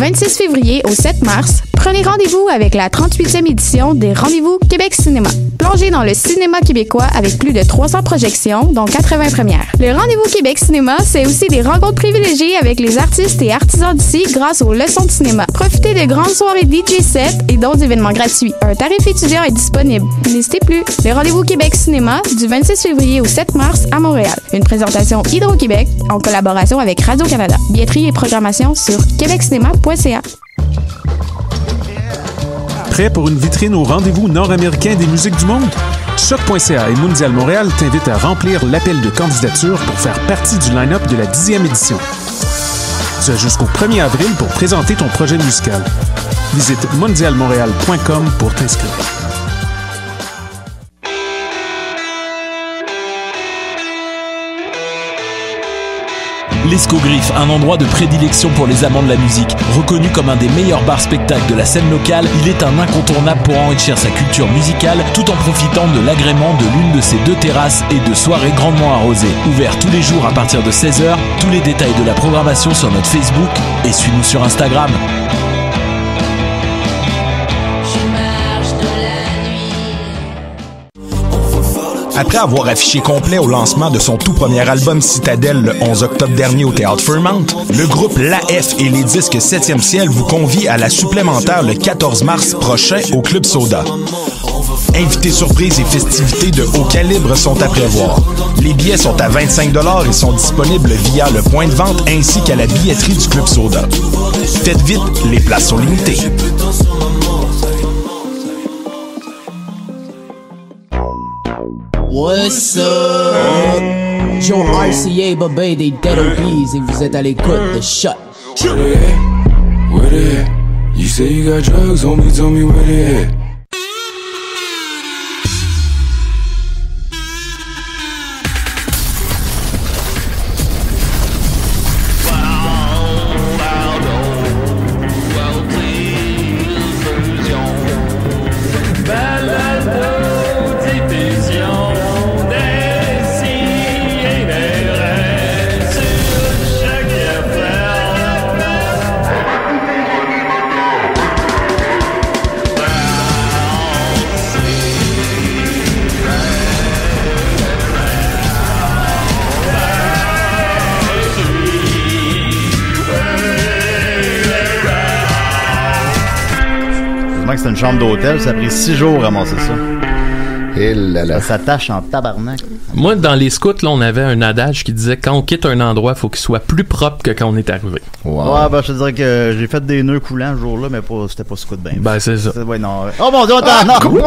26 février au 7 mars, prenez rendez-vous avec la 38e édition des Rendez-vous Québec Cinéma. Plongez dans le cinéma québécois avec plus de 300 projections, dont 80 premières. Le Rendez-vous Québec Cinéma, c'est aussi des rencontres privilégiées avec les artistes et artisans d'ici grâce aux leçons de cinéma. Profitez de grandes soirées DJ set et d'autres événements gratuits. Un tarif étudiant est disponible. N'hésitez plus. Le Rendez-vous Québec Cinéma, du 26 février au 7 mars à Montréal. Une présentation Hydro-Québec en collaboration avec Radio-Canada. Billetterie et programmation sur québeccinéma.ca. Prêt pour une vitrine au rendez-vous nord-américain des musiques du monde? Choc.ca et Mondial Montréal t'invitent à remplir l'appel de candidature pour faire partie du line-up de la 10e édition. Tu as jusqu'au 1er avril pour présenter ton projet musical. Visite mondialmontréal.com pour t'inscrire. L'Escogriffe, un endroit de prédilection pour les amants de la musique. Reconnu comme un des meilleurs bars-spectacles de la scène locale, il est un incontournable pour enrichir sa culture musicale tout en profitant de l'agrément de l'une de ses 2 terrasses et de soirées grandement arrosées. Ouvert tous les jours à partir de 16h, tous les détails de la programmation sur notre Facebook et suis-nous sur Instagram. Après avoir affiché complet au lancement de son tout premier album Citadelle le 11 octobre dernier au Théâtre Fairmount, le groupe l'AF et les disques 7e ciel vous convient à la supplémentaire le 14 mars prochain au Club Soda. Invités surprises et festivités de haut calibre sont à prévoir. Les billets sont à 25$ et sont disponibles via le point de vente ainsi qu'à la billetterie du Club Soda. Faites vite, les places sont limitées. What's up? Joe RCA, Babé, des Dead OBs, et vous êtes à l'écoute de Shut. Where they at? You say you got drugs, homie, tell me where they at. C'est une chambre d'hôtel, ça a pris 6 jours à ramasser ça. Et là là. Ça s'attache en tabarnak. Moi, dans les scouts, là, on avait un adage qui disait quand on quitte un endroit, il faut qu'il soit plus propre que quand on est arrivé. Wow. Ouais, ben, je te dirais que j'ai fait des nœuds coulants ce jour-là, mais c'était pas scout bien. Ben, c'est ça. Ouais, non. Oh mon Dieu, attends, non!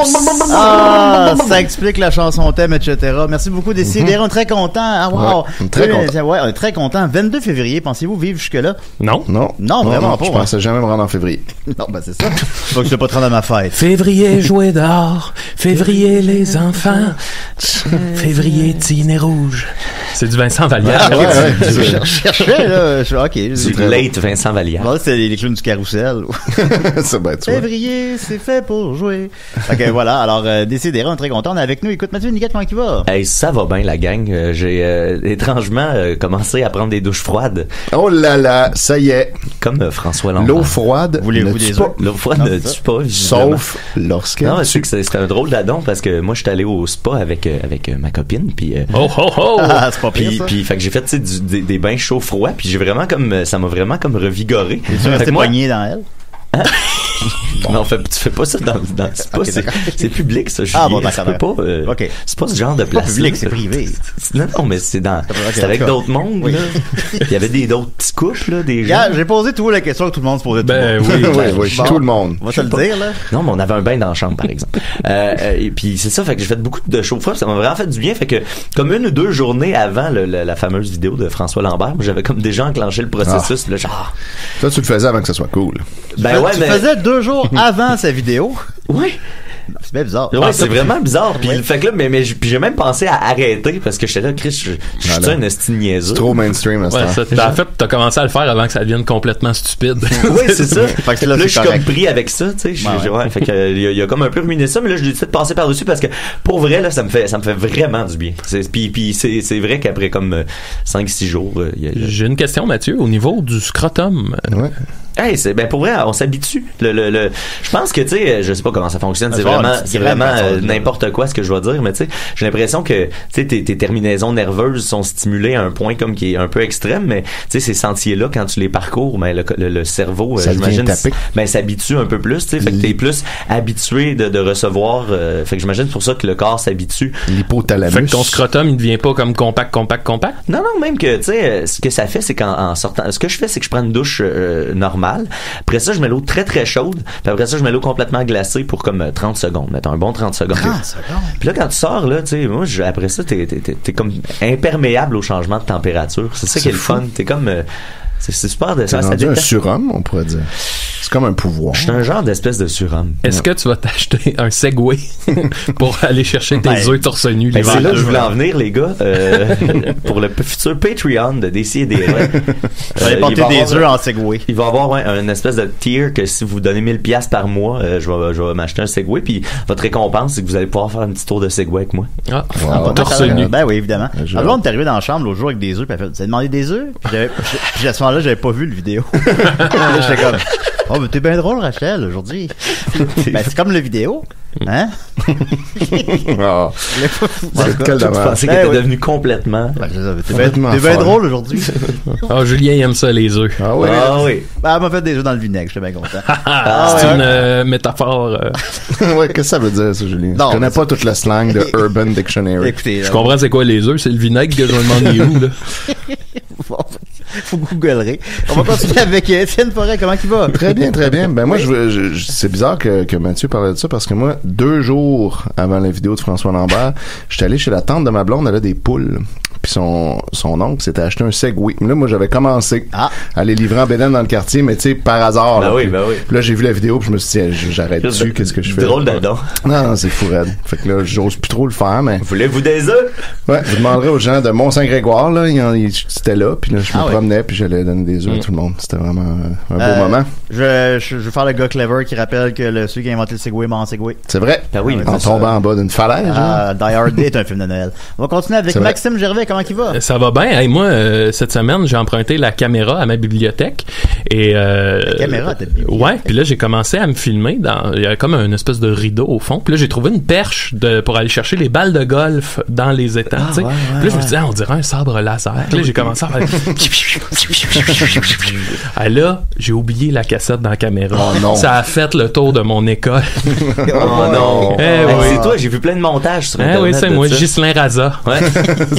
Ah, ça explique la chanson thème, etc. Merci beaucoup, Décidérez. On est très contents. Ah, wow. Ouais, très content. Ouais, on est très contents. 22 février, pensez-vous vivre jusque-là? Non. Non. Non, vraiment pas. Je pensais jamais me rendre en février. Non, ben, c'est ça. Faut que je ne pas te rendre à ma fête. Février, jouet d'or. Février, les enfants. Février, Tinet rouge. C'est du Vincent Vallière. Ah, ouais. Je cherchais, là. OK. Du late Vincent Vallière. Bon, c'est les clowns du carrousel. Ça va être ça. Février, c'est fait pour jouer. OK, voilà. Alors, Décidérez, on est très contents. On est avec nous. Écoute, Mathieu Niquette, comment il va? Hey, ça va bien, la gang. J'ai étrangement commencé à prendre des douches froides. Oh là là, ça y est. Comme François Lambert. L'eau froide Voulez-vous des pas. L'eau froide ne tue pas, sauf lorsqu'elle. Non, je sais que c'était un drôle d'adon parce que moi, je suis allé au spa avec ma copine. Puis, oh, oh, oh! Ah, c'est pas pire, ça. Puis, fait que j'ai fait, tu sais, des bains chauds froids. Puis j'ai vraiment ça m'a vraiment comme revigoré. Tu restais poigné dans elle? Hein? Non, tu fais pas ça dans c'est pas, okay, c'est public, ça. Ah bon, d'accord. Okay. C'est pas ce genre de place. C'est pas public, c'est privé. Non, mais c'est avec d'autres mondes, oui. Là. Il y avait d'autres petits couples, là, des gens. J'ai posé toujours la question que tout le monde se posait. Oui, bon, tout le monde. On va te le dire, là. Non, mais on avait un bain dans la chambre, par exemple. Et puis, c'est ça, fait que j'ai fait beaucoup de chaud froid, ça m'a vraiment fait du bien. Fait que, comme 1 ou 2 journées avant la fameuse vidéo de François Lambert, j'avais comme déjà enclenché le processus, là, genre. Toi, tu le faisais avant que ça soit cool. Ben ouais, tu faisais 2 jours avant sa vidéo. Oui. C'est bien bizarre. Ouais, c'est vraiment bizarre. Puis fait que là, mais j'ai même pensé à arrêter parce que j'étais là, Chris, je suis un esti niaiseux. C'est trop mainstream à ça. En fait, t'as commencé à le faire avant que ça devienne complètement stupide. Oui, c'est ça. Fait que là, je suis comme pris avec ça, tu sais. Ouais. Fait que il a comme un peu ruiné ça, mais là, je lui ai dit de passer par-dessus parce que pour vrai, là, ça me fait vraiment du bien. Puis c'est vrai qu'après comme 5-6 jours, J'ai une question, Mathieu, au niveau du scrotum. Ouais. Pour vrai, on s'habitue. Je pense que, tu sais, je sais pas comment ça fonctionne. C'est vraiment n'importe quoi ce que je vais dire, mais tu sais, j'ai l'impression que, tu sais, tes terminaisons nerveuses sont stimulées à un point comme qui est un peu extrême, mais tu sais, ces sentiers-là, quand tu les parcours, le cerveau, j'imagine, s'habitue un peu plus, tu sais, fait que t'es plus habitué de recevoir, fait que j'imagine c'est pour ça que le corps s'habitue. L'hypothalamus. Fait que ton scrotum, il devient pas comme compact. Non, même que, tu sais, ce que ça fait, c'est qu'en sortant, ce que je fais, c'est que je prends une douche normale. Après ça, je mets l'eau très très chaude. Puis après ça, je mets l'eau complètement glacée pour comme 30 secondes. Mettons un bon 30 secondes. 30 secondes. Puis là, quand tu sors, là, tu sais, moi, après ça, t'es comme imperméable au changement de température. C'est ça qui est le fun. T'es comme... c'est super de ça. C'est un surhomme, on pourrait dire. C'est comme un pouvoir. Je suis un genre d'espèce de surhomme. Est-ce que tu vas t'acheter un Segway pour aller chercher tes œufs torse nu? C'est là que je voulais en venir, les gars. Pour le futur Patreon de DC&D. Vous allez porter des œufs en Segway. Il va y avoir une espèce de tier que si vous donnez 1000$ par mois, je vais m'acheter un Segway. Puis votre récompense, c'est que vous allez pouvoir faire un petit tour de Segway avec moi. Torse nu. Ben oui, évidemment. Alors, on est arrivé dans la chambre l'autre jour avec des œufs. Puis elle fait, vous avez demandé des œufs? Puis à ce moment-là, j'avais pas vu le vidéo. Là, j'étais comme, oh, mais t'es bien drôle, Rachel, aujourd'hui. Ben, c'est comme le vidéo. Hein? Oh. Quel dommage. Je pensais qu'elle était devenue complètement. T'es bien drôle aujourd'hui. Julien il aime ça, les œufs. Ah oui. Ben, elle m'a fait des œufs dans le vinaigre, j'étais bien content. C'est une métaphore. Ouais, qu'est-ce que ça veut dire, ça, Julien? Je connais pas toute la slang de Urban Dictionary. Écoutez, je comprends c'est quoi les œufs, c'est le vinaigre que je me demande où, là. Faut googlerer. On va continuer avec Étienne Forêt. Comment il va? Très bien, très bien. Ben moi, c'est bizarre que Mathieu parlait de ça parce que moi, 2 jours avant la vidéo de François Lambert, j'étais allé chez la tante de ma blonde, elle a des poules. Puis son oncle s'était acheté un Segway. Là, moi, j'avais commencé à les livrer en bédaine dans le quartier, mais tu sais, par hasard. Ben oui. Puis là, j'ai vu la vidéo, puis je me suis dit, j'arrête dessus, qu'est-ce que je fais? Drôle d'adon. Non, c'est fou raide. Fait que là, j'ose plus trop le faire, mais... Voulez-vous des œufs? Ouais, je demanderais aux gens de Mont-Saint-Grégoire, là, c'était là, puis là, je me promenais, puis j'allais donner des œufs à tout le monde. C'était vraiment un beau moment. Je vais faire le gars clever qui rappelle que celui qui a inventé le Segway m'a en Segway. C'est vrai. Ben oui, en tombant en bas d'une falaise. Die Hard Day est un film de Noël. On va continuer avec Maxime Gervais. Comment il va? Ça va bien. Hey, moi, cette semaine, j'ai emprunté la caméra à ma bibliothèque. Et, la caméra à ta bibliothèque? Ouais. Puis là, j'ai commencé à me filmer. Il y a comme une espèce de rideau au fond. Puis là, j'ai trouvé une perche pour aller chercher les balles de golf dans les étangs. Puis là, je me suis dit, on dirait un sabre laser. Puis là, j'ai commencé à faire... Ah, là, j'ai oublié la cassette dans la caméra. Oh non. Ça a fait le tour de mon école. Oh non. C'est toi, j'ai vu plein de montages sur Internet. Oui, c'est moi, Ghislain Raza. Ouais.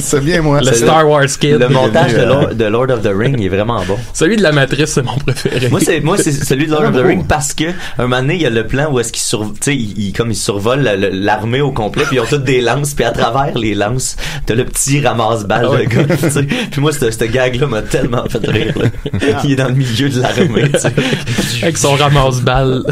C'est bien moi. Le Star Wars Kid. Le montage de Lord of the Ring, il est vraiment bon. Celui de la Matrice, c'est mon préféré. Moi, c'est celui de Lord of the Ring parce que un moment donné, il y a le plan où est-ce qu'il survole l'armée au complet, puis ils ont toutes des lances, puis à travers les lances, t'as le petit ramasse-balles de golf, tu sais. Puis moi, ce gag-là m'a tellement fait rire, là. Il est dans le milieu de l'armée, tu sais. Avec son ramasse-balles.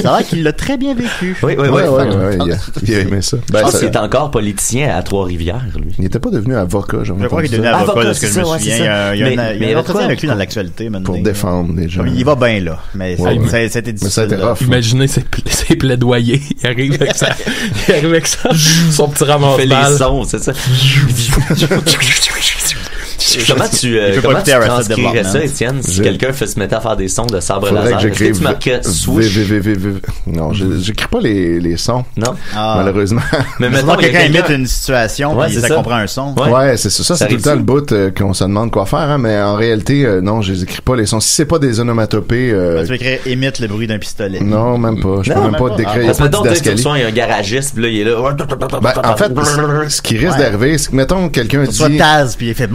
Ça a l'air qu'il l'a très bien vécu. Oui, il a aimé ça. Je pense qu'il est encore politicien à Trois-Rivières, lui. Il n'était pas devenu avocat, je crois qu'il est devenu avocat, de ce que je me souviens. Il y a un entretien avec lui dans l'actualité maintenant. Pour défendre les gens. Il va bien là, mais c'était difficile. Imaginez ses plaidoyers. Il arrive avec ça, son petit ramasse-balles. Il fait les sons, c'est ça. Comment tu transcrirais ça, Étienne, si quelqu'un se mettait à faire des sons de sabre laser? Est-ce que tu marquais swoosh? Non, j'écris pas les sons. Non? Malheureusement. Mais maintenant, quelqu'un imite une situation, puis ça comprend un son. Ouais, c'est ça. Ça, c'est tout le temps le bout qu'on se demande quoi faire, hein, mais en réalité, non, je les écris pas les sons. Si c'est pas des onomatopées... Tu vas écrire imite le bruit d'un pistolet. Non, même pas. Je peux même pas te décrire. Parce que mettons, tu un garagiste, puis là, il est là... En fait, ce qui risque d'arriver, c'est que, mettons, quelqu'un dit... Soit Taz, puis il fait...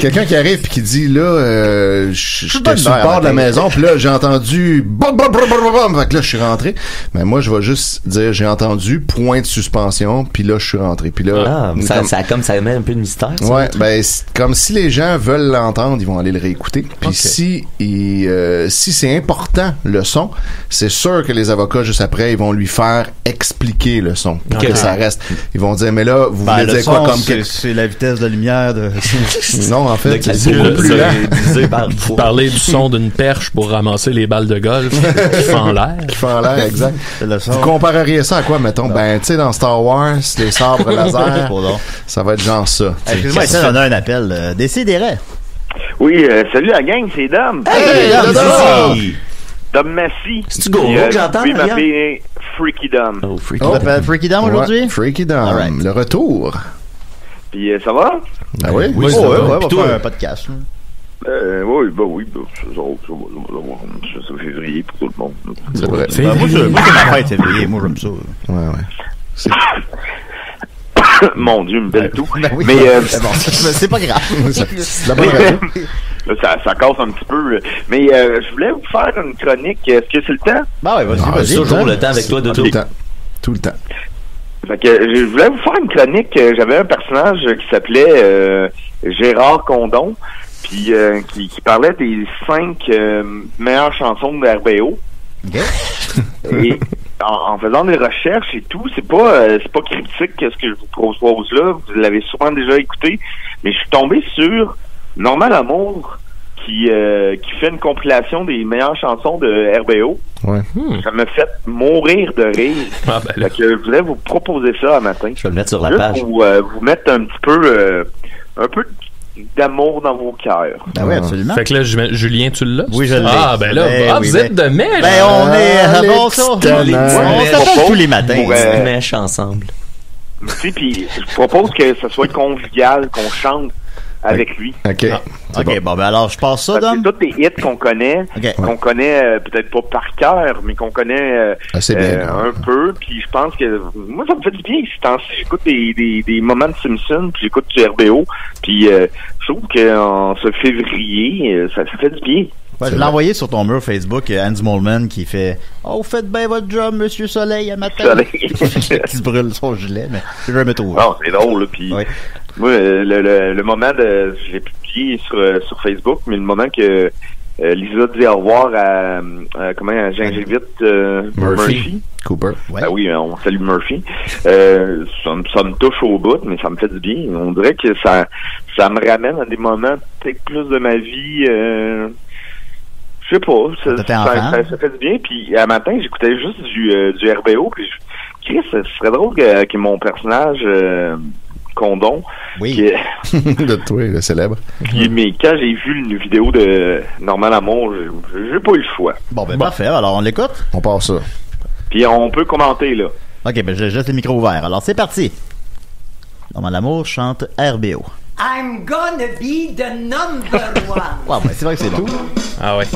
Quelqu'un qui arrive puis qui dit là j'étais sur le bord de la maison puis là j'ai entendu fait que là je suis rentré, mais moi je vais juste dire j'ai entendu point de suspension puis là je suis rentré puis là ça met un peu de mystère ça, ouais, ben comme si les gens veulent l'entendre, ils vont aller le réécouter puis si c'est important le son, c'est sûr que les avocats juste après ils vont lui faire expliquer le son pour que ça reste, ils vont dire mais là vous voulez dire quoi comme c'est la vitesse de lumière de... Non, en fait, c'est beaucoup plus lent. Vous parlez du son d'une perche pour ramasser les balles de golf qui font en l'air. Qui font en l'air, exact. Vous compareriez ça à quoi, mettons? Ben, tu sais, dans Star Wars, les sabres laser, ça va être genre ça. Excuse-moi, on a un appel. Décidérez. Oui, salut la gang, c'est Dom. Hey, Dom! Dom Massy. C'est-tu Goro que j'entends, Oui, Marianne? m'appeler Freaky Dom. Oh, Freaky Tu t'appelles Freaky Dom aujourd'hui? Ouais, Freaky Dom, Alright. le retour. Puis ça va? Ah oui? Oui, ça va. on Puis va toi? faire un podcast. Là. Oui, c'est février pour tout le monde. C'est vrai. Moi, c'est ma fête février, moi j'aime ça. Ouais. Mon Dieu, une belle tout. Ben oui, Mais c'est pas grave. C'est la bonne radio. ça casse un petit peu. Mais je voulais vous faire une chronique. Est-ce que c'est le temps? Bah ouais, vas-y. C'est toujours le temps avec toi de Tout le temps. Tout le temps. Fait que je voulais vous faire une chronique. J'avais un personnage qui s'appelait Gérard Condon, puis qui parlait des 5 meilleures chansons de RBO. Okay. Et en faisant des recherches et tout, c'est pas critique ce que je vous propose là. Vous l'avez sûrement déjà écouté, mais je suis tombé sur Normand Lamour qui fait une compilation des meilleures chansons de RBO. Ouais. Ça m'a fait mourir de rire. Ah, ben là. Fait que je voulais vous proposer ça à matin. Je vais le mettre sur la Juste page. pour vous mettre un petit peu d'amour dans vos cœurs. Ben oui, absolument. Fait que là, Julien, tu l'as? Oui, je l'ai. Ah, ben là, Ben oui, vous êtes de mèche! Ben on est bon ça. On s'appelle tous les matins. Pour, Ils mèchent ensemble. Tu sais, puis je propose que ça soit convivial, qu'on chante avec lui. OK. Ok, bon, ben alors, je passe ça, Parce que Dom. c'est tous des hits qu'on connaît, peut-être pas par cœur, mais qu'on connaît Assez bien, un peu. Puis je pense que moi, ça me fait du bien. J'écoute des moments de Simpson, puis j'écoute du RBO. Puis je trouve qu'en ce février, ça fait du bien. Ouais, je l'ai envoyé sur ton mur Facebook, Andy Molman qui fait « Oh, faites bien votre job, Monsieur Soleil, à matin. » Qui se brûle son gilet, mais je vais me trouver. Non, c'est drôle, là. Puis oui. moi, le moment de... Je l'ai publié sur Facebook, mais le moment que Lisa dit au revoir à Gingivite Murphy. Cooper. Ouais. Ben oui, on salue Murphy. Ça me touche au bout, mais ça me fait du bien. On dirait que ça me ramène à des moments peut-être plus de ma vie... je sais pas, ça fait du bien. Puis à matin, j'écoutais juste du RBO. Puis Chris, ce serait drôle que mon personnage Condon, oui. de toi, le célèbre. Mais quand j'ai vu une vidéo de Normand Lamour, j'ai pas eu le choix. Bon, ben parfait. Alors, on l'écoute? On part ça. Puis on peut commenter, là. Ok, ben je laisse le micro ouvert. Alors, c'est parti. Normand Lamour chante RBO. I'm gonna be the number one. Wow, ben c'est vrai que c'est bon. Ah ouais.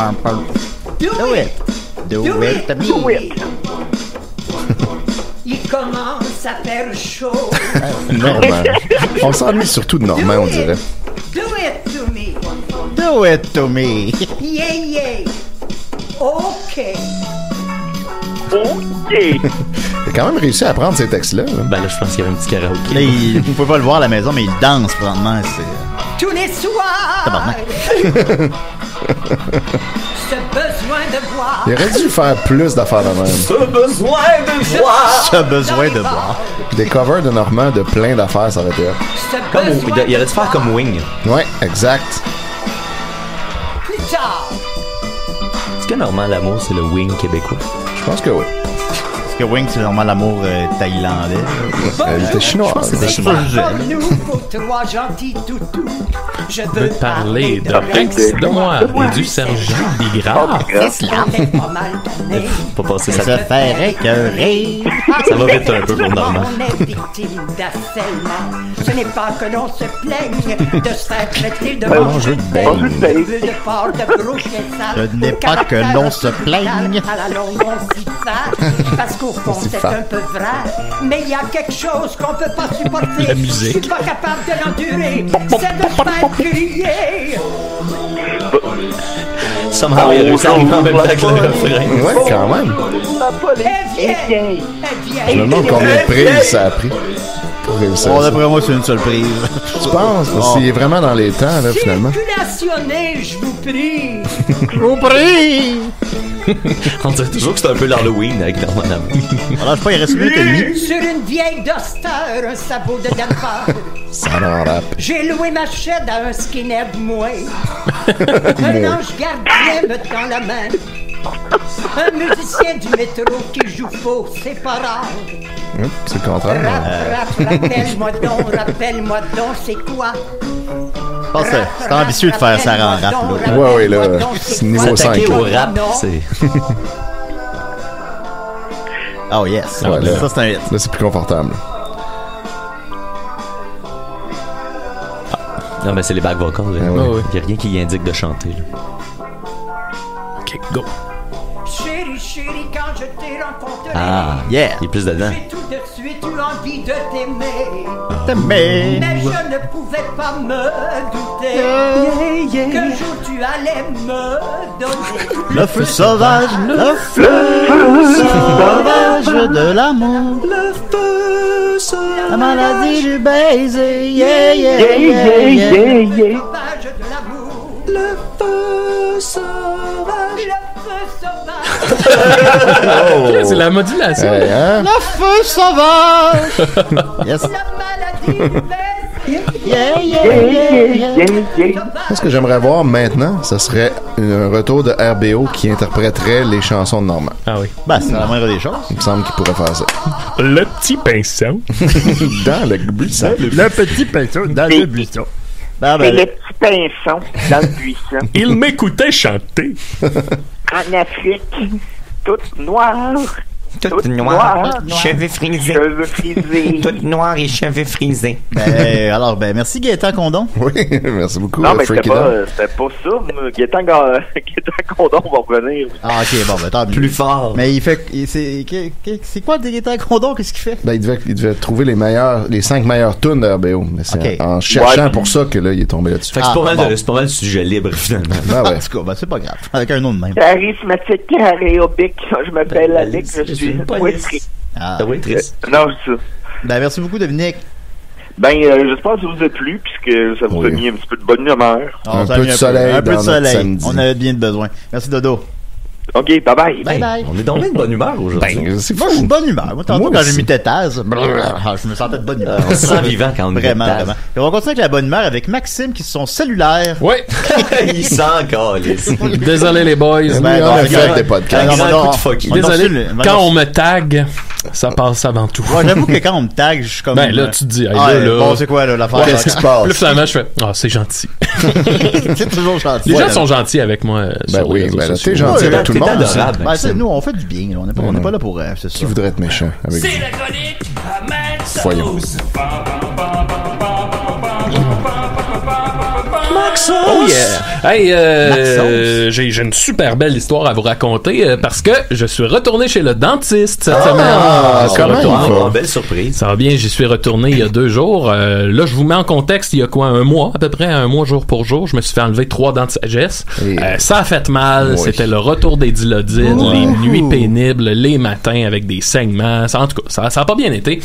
Do it. Do it. Il commence à faire chaud. Normand. On s'ennuie surtout de Normand, on dirait. Do it to me. Do it to me. Yeah, yeah. OK. Il a quand même réussi à apprendre ces textes-là. Ben là, je pense qu'il y avait un petit karaoké. Là, vous pouvez pas le voir à la maison, mais il danse présentement. Tous les soirs. Ce besoin de boire. Il aurait dû faire plus d'affaires de même. Ce besoin de boire. Ce besoin de boire. Des covers de Normand de plein d'affaires, ça aurait été. Il aurait dû faire comme Wing. Ouais, exact. Plus tard. Est-ce que Normand Lamour, c'est le Wing québécois? Je pense que oui. Est-ce que Wing, c'est Normand Lamour thaïlandais? Il était chinois. Je pense que c'était chinois. Nous, vos 3 gentils toutous. Je veux parler de Rex de moi et du sergent Bigrard. pas mal donné. Pas passer Ça ça. se faire écœurer. Ça va vite un peu pour Normand. On est victime d'harcèlement. Ce n'est pas que l'on se plaigne de se faire traiter de manger de beigne. De part de gros chiens sales. Ce n'est pas que l'on se plaigne. À la longue, on s'y fait. Parce qu'au fond, c'est un peu vrai. Mais il y a quelque chose qu'on peut pas supporter. La musique. Je suis pas capable de l'endurer. C'est de se faire crier. Somehow, il a réussi à arriver en même temps que le refrain. Ouais, quand même. Je me demande combien de prises ça a pris pour réussir. Bon, ça. d'après moi, c'est une seule prise. Tu penses? Parce qu'il est vraiment dans les temps, là, finalement. Circulationnez, je vous prie. Je vous prie. On dirait toujours que c'est un peu l'Halloween avec Normand Lamour. Alors, je sais pas, il reste une minute et demie. Sur une vieille Duster, un sabot de Denver. Ça en rap. J'ai loué ma chaîne à un skinhead moué. Un ange gardien me tend la main. Un musicien du métro qui joue faux, c'est pas rare. C'est le contraire. Rappelle-moi donc, c'est quoi? Je pense que c'est ambitieux de faire ça en rap, là. Ouais, là. C'est niveau 5. S'attaquer au rap, c'est... Oh yes. Ouais, là, ça, c'est un hit. Là, c'est plus confortable. Non, mais c'est les back vocals. Il ouais. n'y a rien qui indique de chanter. Là. OK, go. Chérie, chérie, quand je t'ai rencontré, yeah. Il est plus dedans. j'ai tout de suite eu envie de t'aimer. T'aimer. Mais je ne pouvais pas me douter qu'un jour tu allais me donner le feu sauvage, le feu sauvage de l'amour, le feu sauvage, la maladie du baiser, yeah, yeah, yeah, yeah, yeah, yeah, yeah. sauvage de l'amour, le feu sauvage, le feu sauvage. Okay, c'est la modulation. Le feu sauvage. Yes. La maladie du baiser. Yeah, yeah, yeah, yeah. Ce que j'aimerais voir maintenant, ce serait un retour de RBO qui interpréterait les chansons de Normand. Ah oui. Ben, c'est la moindre des choses. Il me semble qu'il pourrait faire ça. Le petit pinceau. Dans le buisson. Le petit pinceau dans le buisson. Ben, C'est le petit pinceau dans le buisson. Il m'écoutait chanter. En Afrique, toute noire. Toute noire, cheveux frisés. Cheveux frisés. Toute noire et cheveux frisés. Alors, merci Gaëtan Condon. Oui, merci beaucoup. Non, mais c'était pas ça. Gaëtan Condon va revenir. Ah, ok, bon, tant mieux. Plus fort. Mais il fait. C'est quoi Gaëtan Condon? Qu'est-ce qu'il fait? Ben, il devait trouver les 5 meilleures tunes de RBO. Mais c'est en cherchant pour ça que là, il est tombé là-dessus. Fait que c'est pas mal le sujet libre, finalement. Ben ouais. En tout cas, c'est pas grave. Avec un nom de même. Charismatique aérobique. Je m'appelle Alex, je suis poétrique. Poétrice. Non, c'est ça. Ben, merci beaucoup, Dominique. Ben, j'espère que ça vous a plu, puisque ça vous a mis un petit peu de bonne humeur. Un peu de soleil. Un peu de soleil. On avait bien besoin. Merci, Dodo. OK, bye-bye. Bye bye. On est dans une bonne humeur aujourd'hui. Moi, je suis de bonne humeur. Moi, tantôt, quand j'ai mis tétase, je me sentais de bonne humeur. On se sent vivant quand on Vraiment. Et on va continuer avec la bonne humeur avec Maxime qui sont cellulaires. Oui. Il sent encore. Désolé, les boys. On a fait des podcasts. Désolé. Quand on me tag, ça passe avant tout. Ouais, j'avoue que quand on me tag, je suis comme. Ben là, tu te dis, bon, c'est quoi, là, l'affaire? Qu'est-ce qui se passe? Puis finalement, je fais, c'est gentil. C'est toujours gentil. Les gens sont gentils avec moi. Ben oui, ben t'es gentil avec tout le monde. Nous, on fait du bien. Là. On n'est pas là pour... c'est ça. Qui voudrait être méchant avec C'est la chronique à Max. Voyons. Maxos! Oh yeah! Hey, j'ai une super belle histoire à vous raconter parce que je suis retourné chez le dentiste cette semaine. Comment? Belle surprise. Ça va bien, j'y suis retourné il y a 2 jours. Là, je vous mets en contexte, il y a quoi, 1 mois, à peu près, 1 mois jour pour jour. Je me suis fait enlever 3 dents de sagesse. Ça a fait mal, c'était le retour des dilodines, les nuits pénibles, les matins avec des saignements. En tout cas, ça a pas bien été.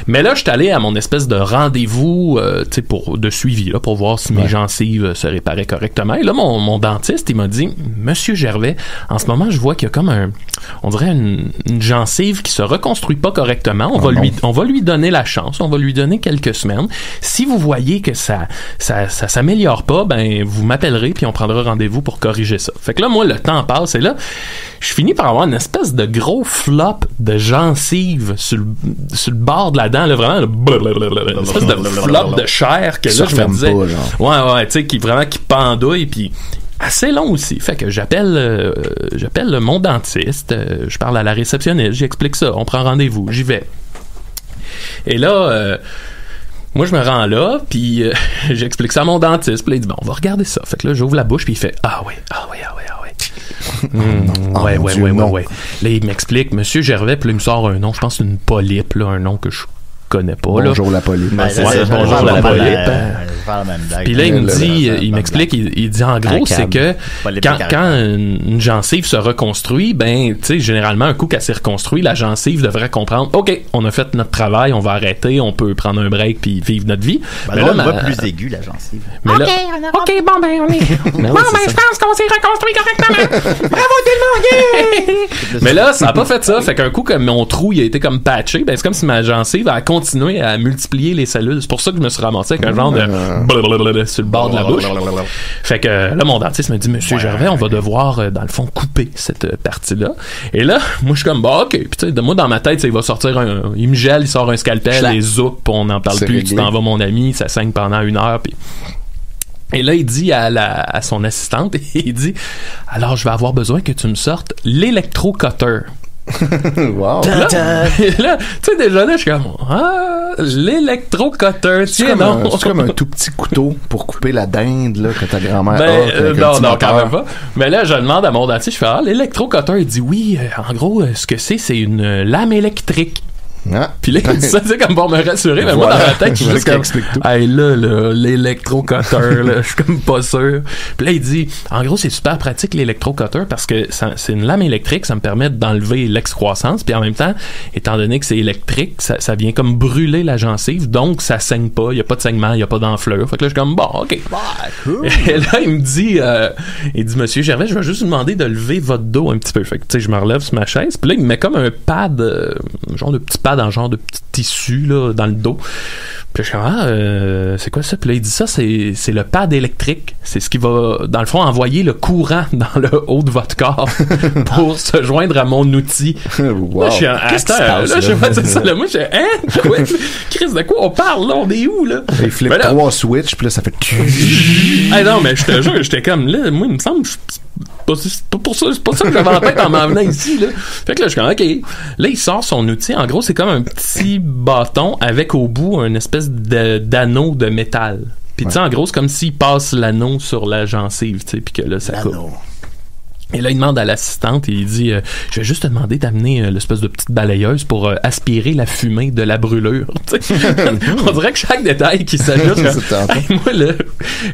Mais là, je suis allé à mon espèce de rendez-vous de suivi là, pour voir si mes gencives se réparaient correctement. Et là, mon dentiste, il m'a dit, Monsieur Gervais, en ce moment, je vois qu'il y a comme on dirait une gencive qui se reconstruit pas correctement. On va lui donner la chance. On va lui donner quelques semaines. Si vous voyez que ça s'améliore pas, ben, vous m'appellerez puis on prendra rendez-vous pour corriger ça. Fait que là, moi, le temps passe et là, je finis par avoir une espèce de gros flop de gencive sur le bord de la dent, là, vraiment, une espèce de flop de chair que là, je me disais, ouais, tu sais, qui pendouille puis assez long aussi. Fait que j'appelle mon dentiste, je parle à la réceptionniste, j'explique ça, on prend rendez-vous, j'y vais. Et là, moi, je me rends là, puis j'explique ça à mon dentiste, puis là, il dit, bon, on va regarder ça. Fait que là, j'ouvre la bouche, puis il fait, ah ouais. Ouais. Là, il m'explique, Monsieur Gervais, puis là, il me sort un nom, je pense que c'est une polype, là, un nom que je connais pas. Bonjour la polype. Bonjour la polype. Puis là, il me dit, il m'explique, il dit en gros, c'est que quand une gencive se reconstruit, ben, tu sais, généralement, un coup qu'elle s'est reconstruite, la gencive devrait comprendre, OK, on a fait notre travail, on va arrêter, on peut prendre un break puis vivre notre vie. Ben là, on voit plus aigu, la gencive. OK, bon, ben, on est. Je pense qu'on s'est reconstruit correctement. Bravo tout le monde! Mais là, ça a pas fait ça. Fait qu'un coup, comme mon trou, il a été comme patché, ben, c'est comme si ma gencive a continué à multiplier les cellules. C'est pour ça que je me suis ramassé avec un genre de sur le bord de la bouche. Fait que là, mon dentiste me dit, Monsieur Gervais, on va devoir, dans le fond, couper cette partie-là. Et là, moi, je suis comme, OK. Puis tu sais, moi, dans ma tête, il va sortir il me gèle, il sort un scalpel, les zoups, on n'en parle plus, tu t'en vas, mon ami, ça saigne pendant 1 heure, puis Et là, il dit à son assistante, il dit, alors je vais avoir besoin que tu me sortes l'électro-cutter. Wow. Là, tu sais, déjà là, je suis comme, l'électro-cutter, c'est comme un tout petit couteau pour couper la dinde, là, que ta grand-mère non, quand même pas. Mais là, je demande à mon dentiste, je fais, l'électro-cutter, il dit, oui, en gros, ce que c'est une lame électrique. Ah. Puis là, il dit ça, c'est comme pour me rassurer, mais moi, dans ma tête, je suis juste comme, hey, là, l'électro-cutter, là, je suis comme pas sûr. Puis là, il dit, en gros, c'est super pratique, l'électro-cutter, parce que c'est une lame électrique, ça me permet d'enlever l'excroissance, puis en même temps, étant donné que c'est électrique, ça vient comme brûler la gencive, donc ça saigne pas, il y a pas de saignement, il y a pas d'enflure. Fait que là, je suis comme, bon, OK. Cool. Et là, il me dit, Monsieur Gervais, je vais juste vous demander de lever votre dos un petit peu. Fait que, tu sais, je me relève sur ma chaise, puis là, il me met comme un pad, genre de petit pad en genre de petit tissu là dans le dos. Puis je suis comme c'est quoi ça? Puis là il dit ça, c'est le pad électrique. C'est ce qui va dans le fond envoyer le courant dans le haut de votre corps pour se joindre à mon outil. Wow. Là, je suis qu'est-ce qui se passe, là? Je sais pas, c'est ça. Là, moi je suis quoi? Chris, de quoi on parle là? On est où là? Il flippe 3 switches puis là ça fait non mais je te jure, j'étais comme là, moi il me semble c'est pas ça que j'avais en tête en m'en venant ici là. Fait que là je suis comme OK. Là il sort son outil, en gros c'est comme un petit bâton avec au bout une espèce d'anneau de métal. Puis tu sais en gros c'est comme s'il passe l'anneau sur la gencive, tu sais, puis que là ça coupe. Et là, il demande à l'assistante et il dit je vais juste te demander d'amener l'espèce de petite balayeuse pour aspirer la fumée de la brûlure. On dirait que chaque détail qui s'ajoute. Moi, là,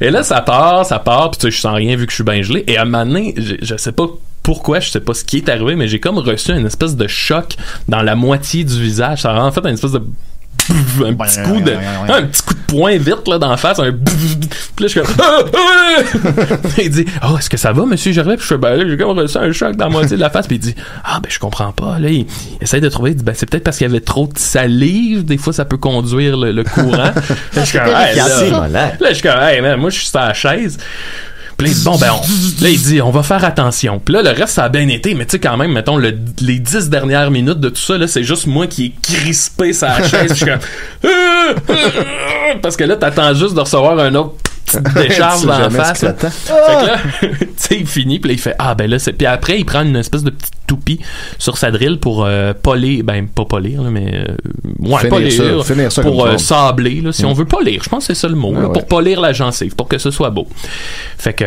et là, ça part, puis tu sais, je sens rien vu que je suis bien gelé. Et à un moment donné, je sais pas pourquoi, je sais pas ce qui est arrivé, mais j'ai comme reçu une espèce de choc dans la moitié du visage. Ça a en fait une espèce de un petit coup de poing vite là d'en face, un puis là je suis comme il dit est-ce que ça va monsieur Gervais? Puis je fais là j'ai comme reçu un choc dans la moitié de la face, puis il dit je comprends pas. Là il essaie de trouver, il dit c'est peut-être parce qu'il y avait trop de salive, des fois ça peut conduire le courant. Là je suis comme là je suis comme moi je suis sur la chaise. Puis là, il dit, là, il dit, on va faire attention. Puis là, le reste, ça a bien été, mais tu sais, quand même, mettons, les 10 dernières minutes de tout ça, là, c'est juste moi qui ai crispé sa chaise. Je suis comme, parce que là, t'attends juste de recevoir un autre décharge dans la face. Fait que là, tu sais, il finit, puis là, il fait, là, c'est. Puis après, il prend une espèce de petite toupie sur sa drill pour polir, pas polir, là, mais finir ça pour sabler, là, si on veut polir. Je pense que c'est ça le mot, là, pour polir la gencive, pour que ce soit beau. Fait que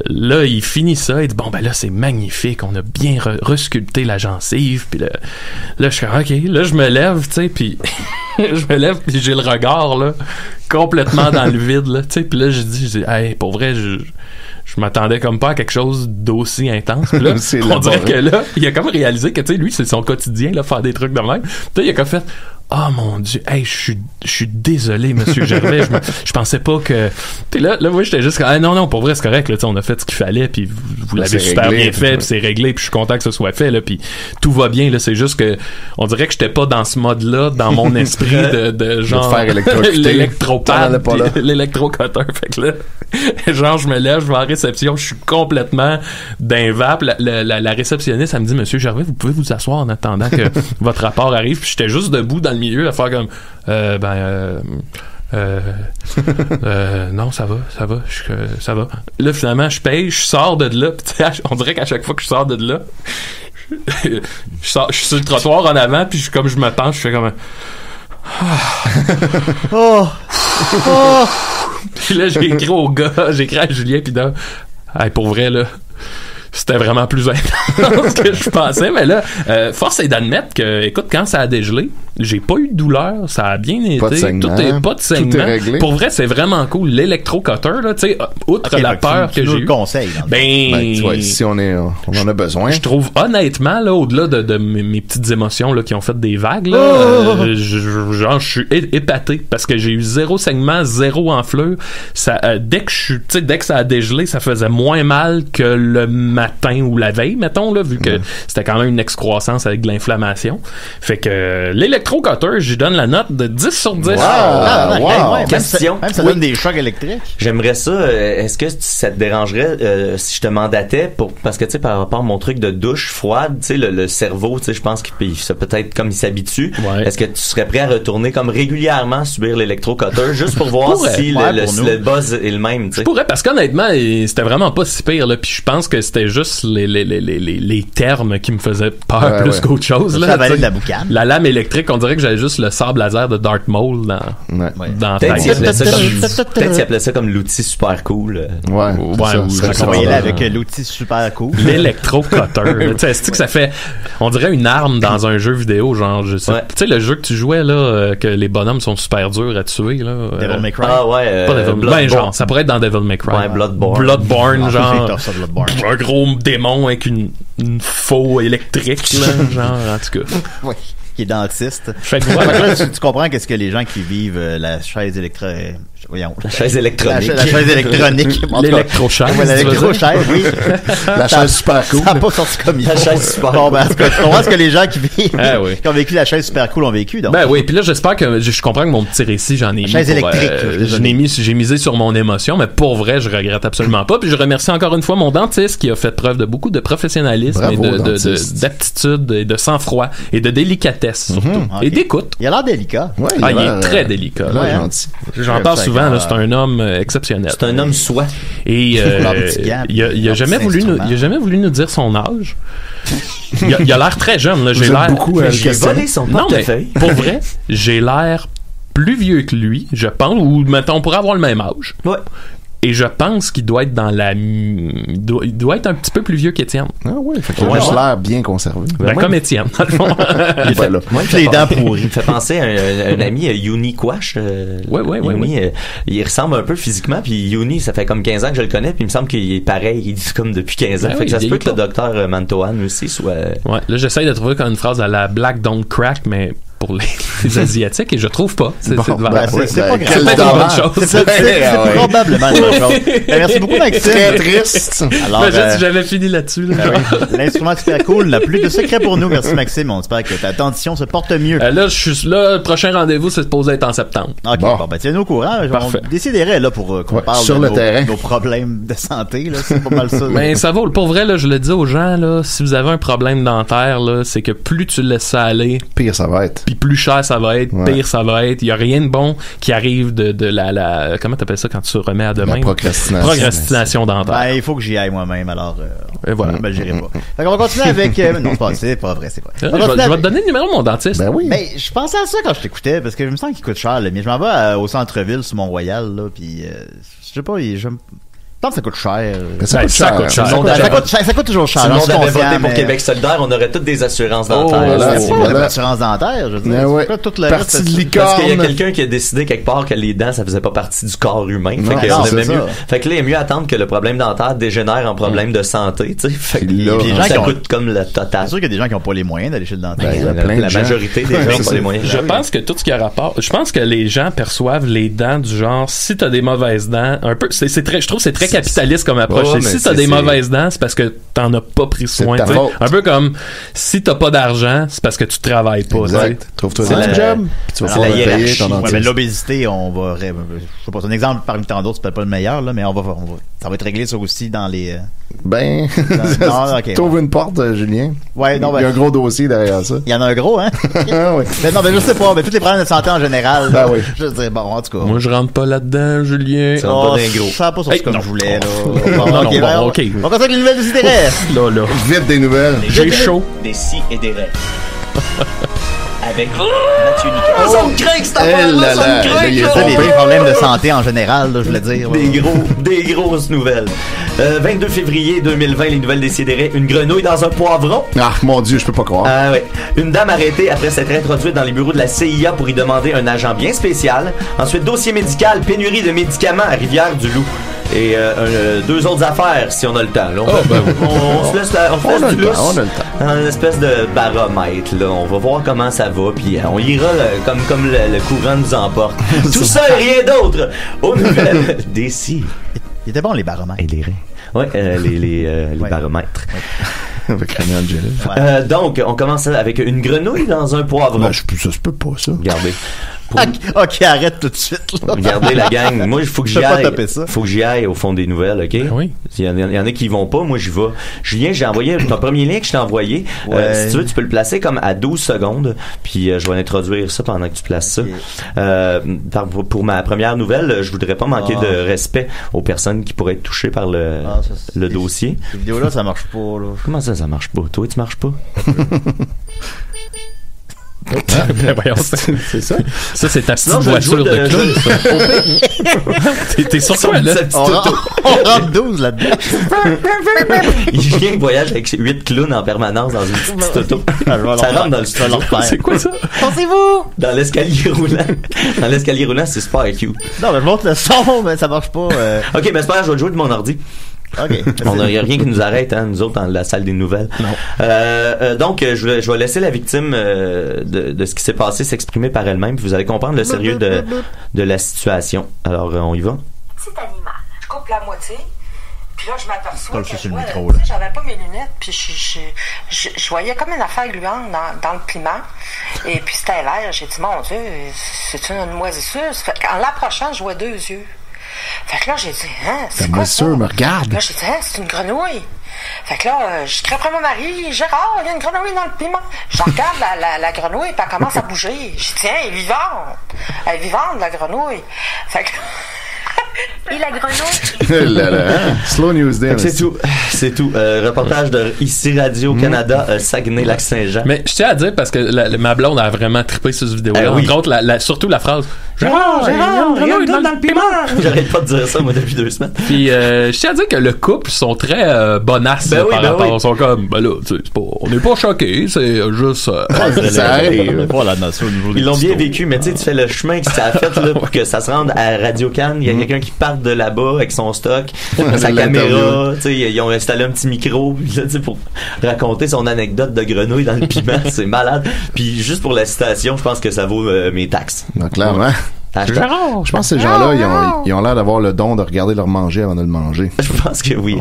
là, il finit ça, il dit là, c'est magnifique, on a bien resculpté la gencive, puis là, je suis OK, là, je me lève, tu sais, puis je me lève, puis j'ai le regard, là, complètement dans le vide, là, tu sais, puis là, je dis, hey, pour vrai, je m'attendais comme pas à quelque chose d'aussi intense. Puis là, on dirait que là, il a comme réalisé que, tu sais, lui, c'est son quotidien, là, faire des trucs de même. Puis il a comme fait, mon Dieu, hey, je suis désolé, monsieur Gervais, je pensais pas que. Puis là, moi, j'étais juste non, pour vrai, c'est correct, là, on a fait ce qu'il fallait, puis vous l'avez super bien fait, puis c'est réglé, puis je suis content que ce soit fait, là, puis tout va bien, là, c'est juste que, on dirait que j'étais pas dans ce mode-là, dans mon esprit de genre. De faire l'électropad, l'électro-cutter, fait que là, genre, je me lève, je vais en réception, je suis complètement d'un vape, la réceptionniste, elle me dit, monsieur Gervais, vous pouvez vous asseoir en attendant que votre rapport arrive, puis j'étais juste debout dans le milieu à faire comme non, ça va, ça va. Là, finalement, je paye, je sors de là, pis on dirait qu'à chaque fois que je sors de là, je suis sur le trottoir en avant, puis comme je me penche, je fais comme puis là, j'ai écrit au gars, j'ai écrit à Julien, pis là, pour vrai, là, c'était vraiment plus intense que je pensais, mais là, force est d'admettre que, écoute, quand ça a dégelé, j'ai pas eu de douleur, ça a bien été, pas de saignement. Pas de saignement. Tout est réglé. Pour vrai, c'est vraiment cool. L'électro-cutter, là, tu sais, outre la peur que j'ai eu. Conseil, tu vois, ici, on en a besoin. Je trouve, honnêtement, là, au-delà de mes petites émotions, là, qui ont fait des vagues, là, je suis épaté, parce que j'ai eu 0 saignement, 0 enflure. Ça, dès que ça a dégelé, ça faisait moins mal que le matin ou la veille, mettons, là, vu que c'était quand même une excroissance avec de l'inflammation. Fait que l'électrocutter, j'y donne la note de 10 sur 10. Question. Même ça donne des chocs électriques. J'aimerais ça. Est-ce que ça te dérangerait si je te mandatais parce que tu sais par rapport à mon truc de douche froide, tu sais le cerveau, tu sais je pense qu'il ça peut-être comme il s'habitue. Est-ce que tu serais prêt à retourner comme régulièrement subir l'électrocutter juste pour voir si le buzz est le même, tu sais? Je pourrais parce qu'honnêtement c'était vraiment pas si pire là, puis je pense que c'était juste les termes qui me faisaient peur plus qu'autre chose là. Ça de la boucane. La lame électrique, on dirait que j'avais juste le sabre laser de Darth Maul dans peut-être qu'il appelait ça comme l'outil super cool. Ouais, avec l'outil super cool. L'électrocutter. Tu sais, c'est que ça fait, on dirait une arme dans un jeu vidéo, genre, je sais. Tu sais, le jeu que tu jouais, là, que les bonhommes sont super durs à tuer, là. Devil May Cry. Ah ouais. Pas Devil May Cry. Ben, genre, ça pourrait être dans Devil May Cry. Ouais, Bloodborne. Bloodborne, genre. Un gros démon avec une faux électrique, là, genre, en tout cas. Oui. Qui est dentiste. Fait que là, tu comprends qu'est-ce que les gens qui vivent la chaise électronique. La chaise électronique. La chaise électronique. L'électrochaise. Ouais, l'électrochaise, oui. La chaise super cool. Ça n'a pas sorti comme il faut. La chaise super cool. Bon, ben, tu comprends ce que les gens qui vivent, qui ont vécu la chaise super cool ont vécu, donc. Ben oui, puis là, j'espère que je comprends que mon petit récit, j'en ai mis. Chaise électrique. J'ai misé sur mon émotion, mais pour vrai, je regrette absolument pas. Puis je remercie encore une fois mon dentiste qui a fait preuve de beaucoup de professionnalisme et d'aptitude et de sang-froid et de délicatesse surtout. Et d'écoute. Il a l'air délicat. Ouais, il est très délicat. J'en parle souvent, là, c'est un homme exceptionnel. C'est un homme soi. Et il a jamais voulu nous dire son âge. Il a l'air très jeune, là. J'ai volé son portefeuille. Pour vrai, j'ai l'air plus vieux que lui, je pense, ou mettons, on pourrait avoir le même âge. Ouais. Et je pense qu'il doit être il doit être un petit peu plus vieux qu'Étienne. Ah ouais, fait qu'il a juste l'air bien conservé. Comme Étienne, dans le fond. Moi, les dents pourries. Il me fait penser à un ami, Youni Quash. Oui. Il ressemble un peu physiquement, puis Youni, ça fait comme 15 ans que je le connais, puis il me semble qu'il est pareil, il dit comme depuis 15 ans. Fait que ça se peut que le docteur Mantoan aussi soit... Ouais, là, j'essaye de trouver comme une phrase à la Black Don't Crack, mais pour les Asiatiques, et je trouve pas. C'est pas grave. C'est probablement une bonne chose. Merci beaucoup, Maxime. Très triste. Alors, j'avais fini là-dessus. L'instrument super cool n'a plus de secret pour nous. Merci, Maxime. On espère que ta dentition se porte mieux. Là, le prochain rendez-vous, c'est supposé être en septembre. OK, bon, ben tiens-nous au courant. Parfait. On déciderait là pour qu'on parle de nos problèmes de santé. Là, c'est pas mal ça. Mais ça vaut. Pour vrai, là, je le dis aux gens, là, si vous avez un problème dentaire, là, c'est que plus tu laisses ça aller, pire ça va être. Puis plus cher ça va être, pire ça va être. Il y a rien de bon qui arrive de la comment t'appelles ça quand tu remets à demain? La procrastination dentaire. Ben, il faut que j'y aille moi-même, alors et voilà. Ben, j'irai pas. Fait qu'on va continuer avec non, c'est pas vrai, c'est pas vrai. Je vais te donner le numéro de mon dentiste. Ben oui. Ben, je pensais à ça quand je t'écoutais parce que je me sens qu'il coûte cher mais je m'en vais au centre-ville sur Mont-Royal là puis je sais pas, je pense que ça coûte cher. Ça coûte toujours cher. Si le monde avait voté pour Québec solidaire, on aurait toutes des assurances dentaires. C'est pas d'assurance dentaire, je veux dire. Toute la partie de licorne. Parce qu'il y a quelqu'un qui a décidé quelque part que les dents, ça faisait pas partie du corps humain. Fait que là, il est mieux attendre que le problème dentaire dégénère en problème de santé, tu sais. Fait que les gens ça coûte comme le total. C'est sûr qu'il y a des gens qui ont pas les moyens d'aller chez le dentiste. La majorité des gens n'ont pas les moyens. Je pense que tout ce qui a rapport, je pense que les gens perçoivent les dents du genre, si t'as des mauvaises dents, un peu, je trouve c'est très capitaliste comme approche. Si t'as des mauvaises dents, c'est parce que t'en as pas pris soin. Un peu comme si t'as pas d'argent, c'est parce que tu travailles pas. Exact. Trouve-toi un job. Tu vas pouvoir payer ton dentiste. Mais l'obésité, on va. Je sais pas, c'est un exemple parmi tant d'autres, c'est peut-être pas le meilleur, là, mais ça va être réglé ça aussi dans les. Trouve une porte, Julien. Ouais, non, il y a un gros dossier derrière ça. Il y en a un gros, hein? Oui. Mais non, mais je sais pas, mais tous les problèmes de santé en général. Ben oui. Je veux dire, bon, en tout cas. Moi, je rentre pas là-dedans, Julien. Ça va pas sorti comme je voulais, là. OK. On va commencer avec les nouvelles du CDR. Là. Vite des nouvelles. J'ai chaud. Des si et des rêves. Avec Mathieu Nicolas. Ça me craque, cette affaire-là, ça me craque. Il y a des problèmes de santé en général, là, je voulais dire. Des grosses nouvelles. 22 février 2020, les nouvelles décideraient une grenouille dans un poivron. Ah, mon Dieu, je peux pas croire. Ouais. Une dame arrêtée après s'être introduite dans les bureaux de la CIA pour y demander un agent bien spécial. Ensuite, dossier médical, pénurie de médicaments à Rivière-du-Loup. Et deux autres affaires, si on a le temps. Là, on se laisse du lousse. On a le temps. Une espèce de baromètre. Là. On va voir comment ça va. Puis on ira comme le courant nous emporte. Tout ça et rien d'autre. Aux nouvelles des si. Il était bon, les baromètres. Et les reins. Ouais, les baromètres. Avec René Angélil. Donc, on commence avec une grenouille dans un poivron. Ben, ça se peut pas, ça. Regardez. Ok, arrête tout de suite. Là. Regardez la gang. Moi, il faut que j'y aille. Faut que j'y aille au fond des nouvelles, ok? Oui. Il y en a qui y vont pas. Moi, j'y vais. Julien, j'ai envoyé ton premier lien que je t'ai envoyé. Ouais. Si tu veux, tu peux le placer comme à 12 secondes. Puis je vais introduire ça pendant que tu places ça. Pour ma première nouvelle, je voudrais pas manquer de respect aux personnes qui pourraient être touchées par le dossier. Cette vidéo-là, ça marche pas. Là. Comment ça marche pas? Toi, tu marches pas? Voyons, c'est ça. Ça, c'est ta petite voiture de clown, ça. T'es sur quoi, là? On rentre 12 là-dedans. Il vient voyage avec 8 clowns en permanence dans une petite auto. Ça rentre dans le studio. C'est quoi ça? Pensez-vous? Dans l'escalier roulant. Dans l'escalier roulant, c'est super cute. Non, mais je montre le son, mais ça marche pas. Ok, mais c'est pas grave, je vais jouer de mon ordi. Okay. On n'a rien qui nous arrête, hein, nous autres, dans la salle des nouvelles. Non. Donc, je vais laisser la victime de ce qui s'est passé s'exprimer par elle-même, puis vous allez comprendre le sérieux de la situation. Alors, on y va. Petit animal. Je coupe la moitié, puis là, je m'aperçois que j'avais pas mes lunettes, puis je voyais comme une affaire gluante dans le piment, et puis c'était vert. J'ai dit, mon Dieu, c'est une moisissure. En l'approchant, je vois 2 yeux. Fait que là, j'ai dit, c'est quoi ça? Me regarde. Là, j'ai dit, c'est une grenouille. Fait que là, je crie après mon mari, Gérard, il y a une grenouille dans le piment. Je regarde la grenouille, puis elle commence à bouger. J'ai dit, tiens, elle est vivante. Elle est vivante, la grenouille. Fait que... Et la grenouille? Slow news day. C'est tout. Reportage de ici Radio-Canada, Saguenay-Lac-Saint-Jean. Mais je tiens à dire, parce que ma blonde a vraiment trippé sur cette vidéo-là. Oui. Entre autres, surtout la phrase Gérard, dans le piment! J'arrête pas de dire ça, moi, depuis 2 semaines. Puis, je tiens à dire que le couple sont très bonasses par rapport. Ils sont comme, ben là, tu sais, on n'est pas choqués, c'est juste. Ça arrive. Ils l'ont bien vécu, mais tu sais, tu fais le chemin que ça a fait là, pour que ça se rende à Radio-Can. Il y a quelqu'un qui part de là-bas avec son stock, sa caméra. Tu sais, ils ont installé un petit micro là, pour raconter son anecdote de grenouille dans le piment. C'est malade. Puis, juste pour la citation, je pense que ça vaut mes taxes. Donc, clairement. Je pense que ces gens-là, ils ont l'air d'avoir le don de regarder leur manger avant de le manger. Je pense que oui.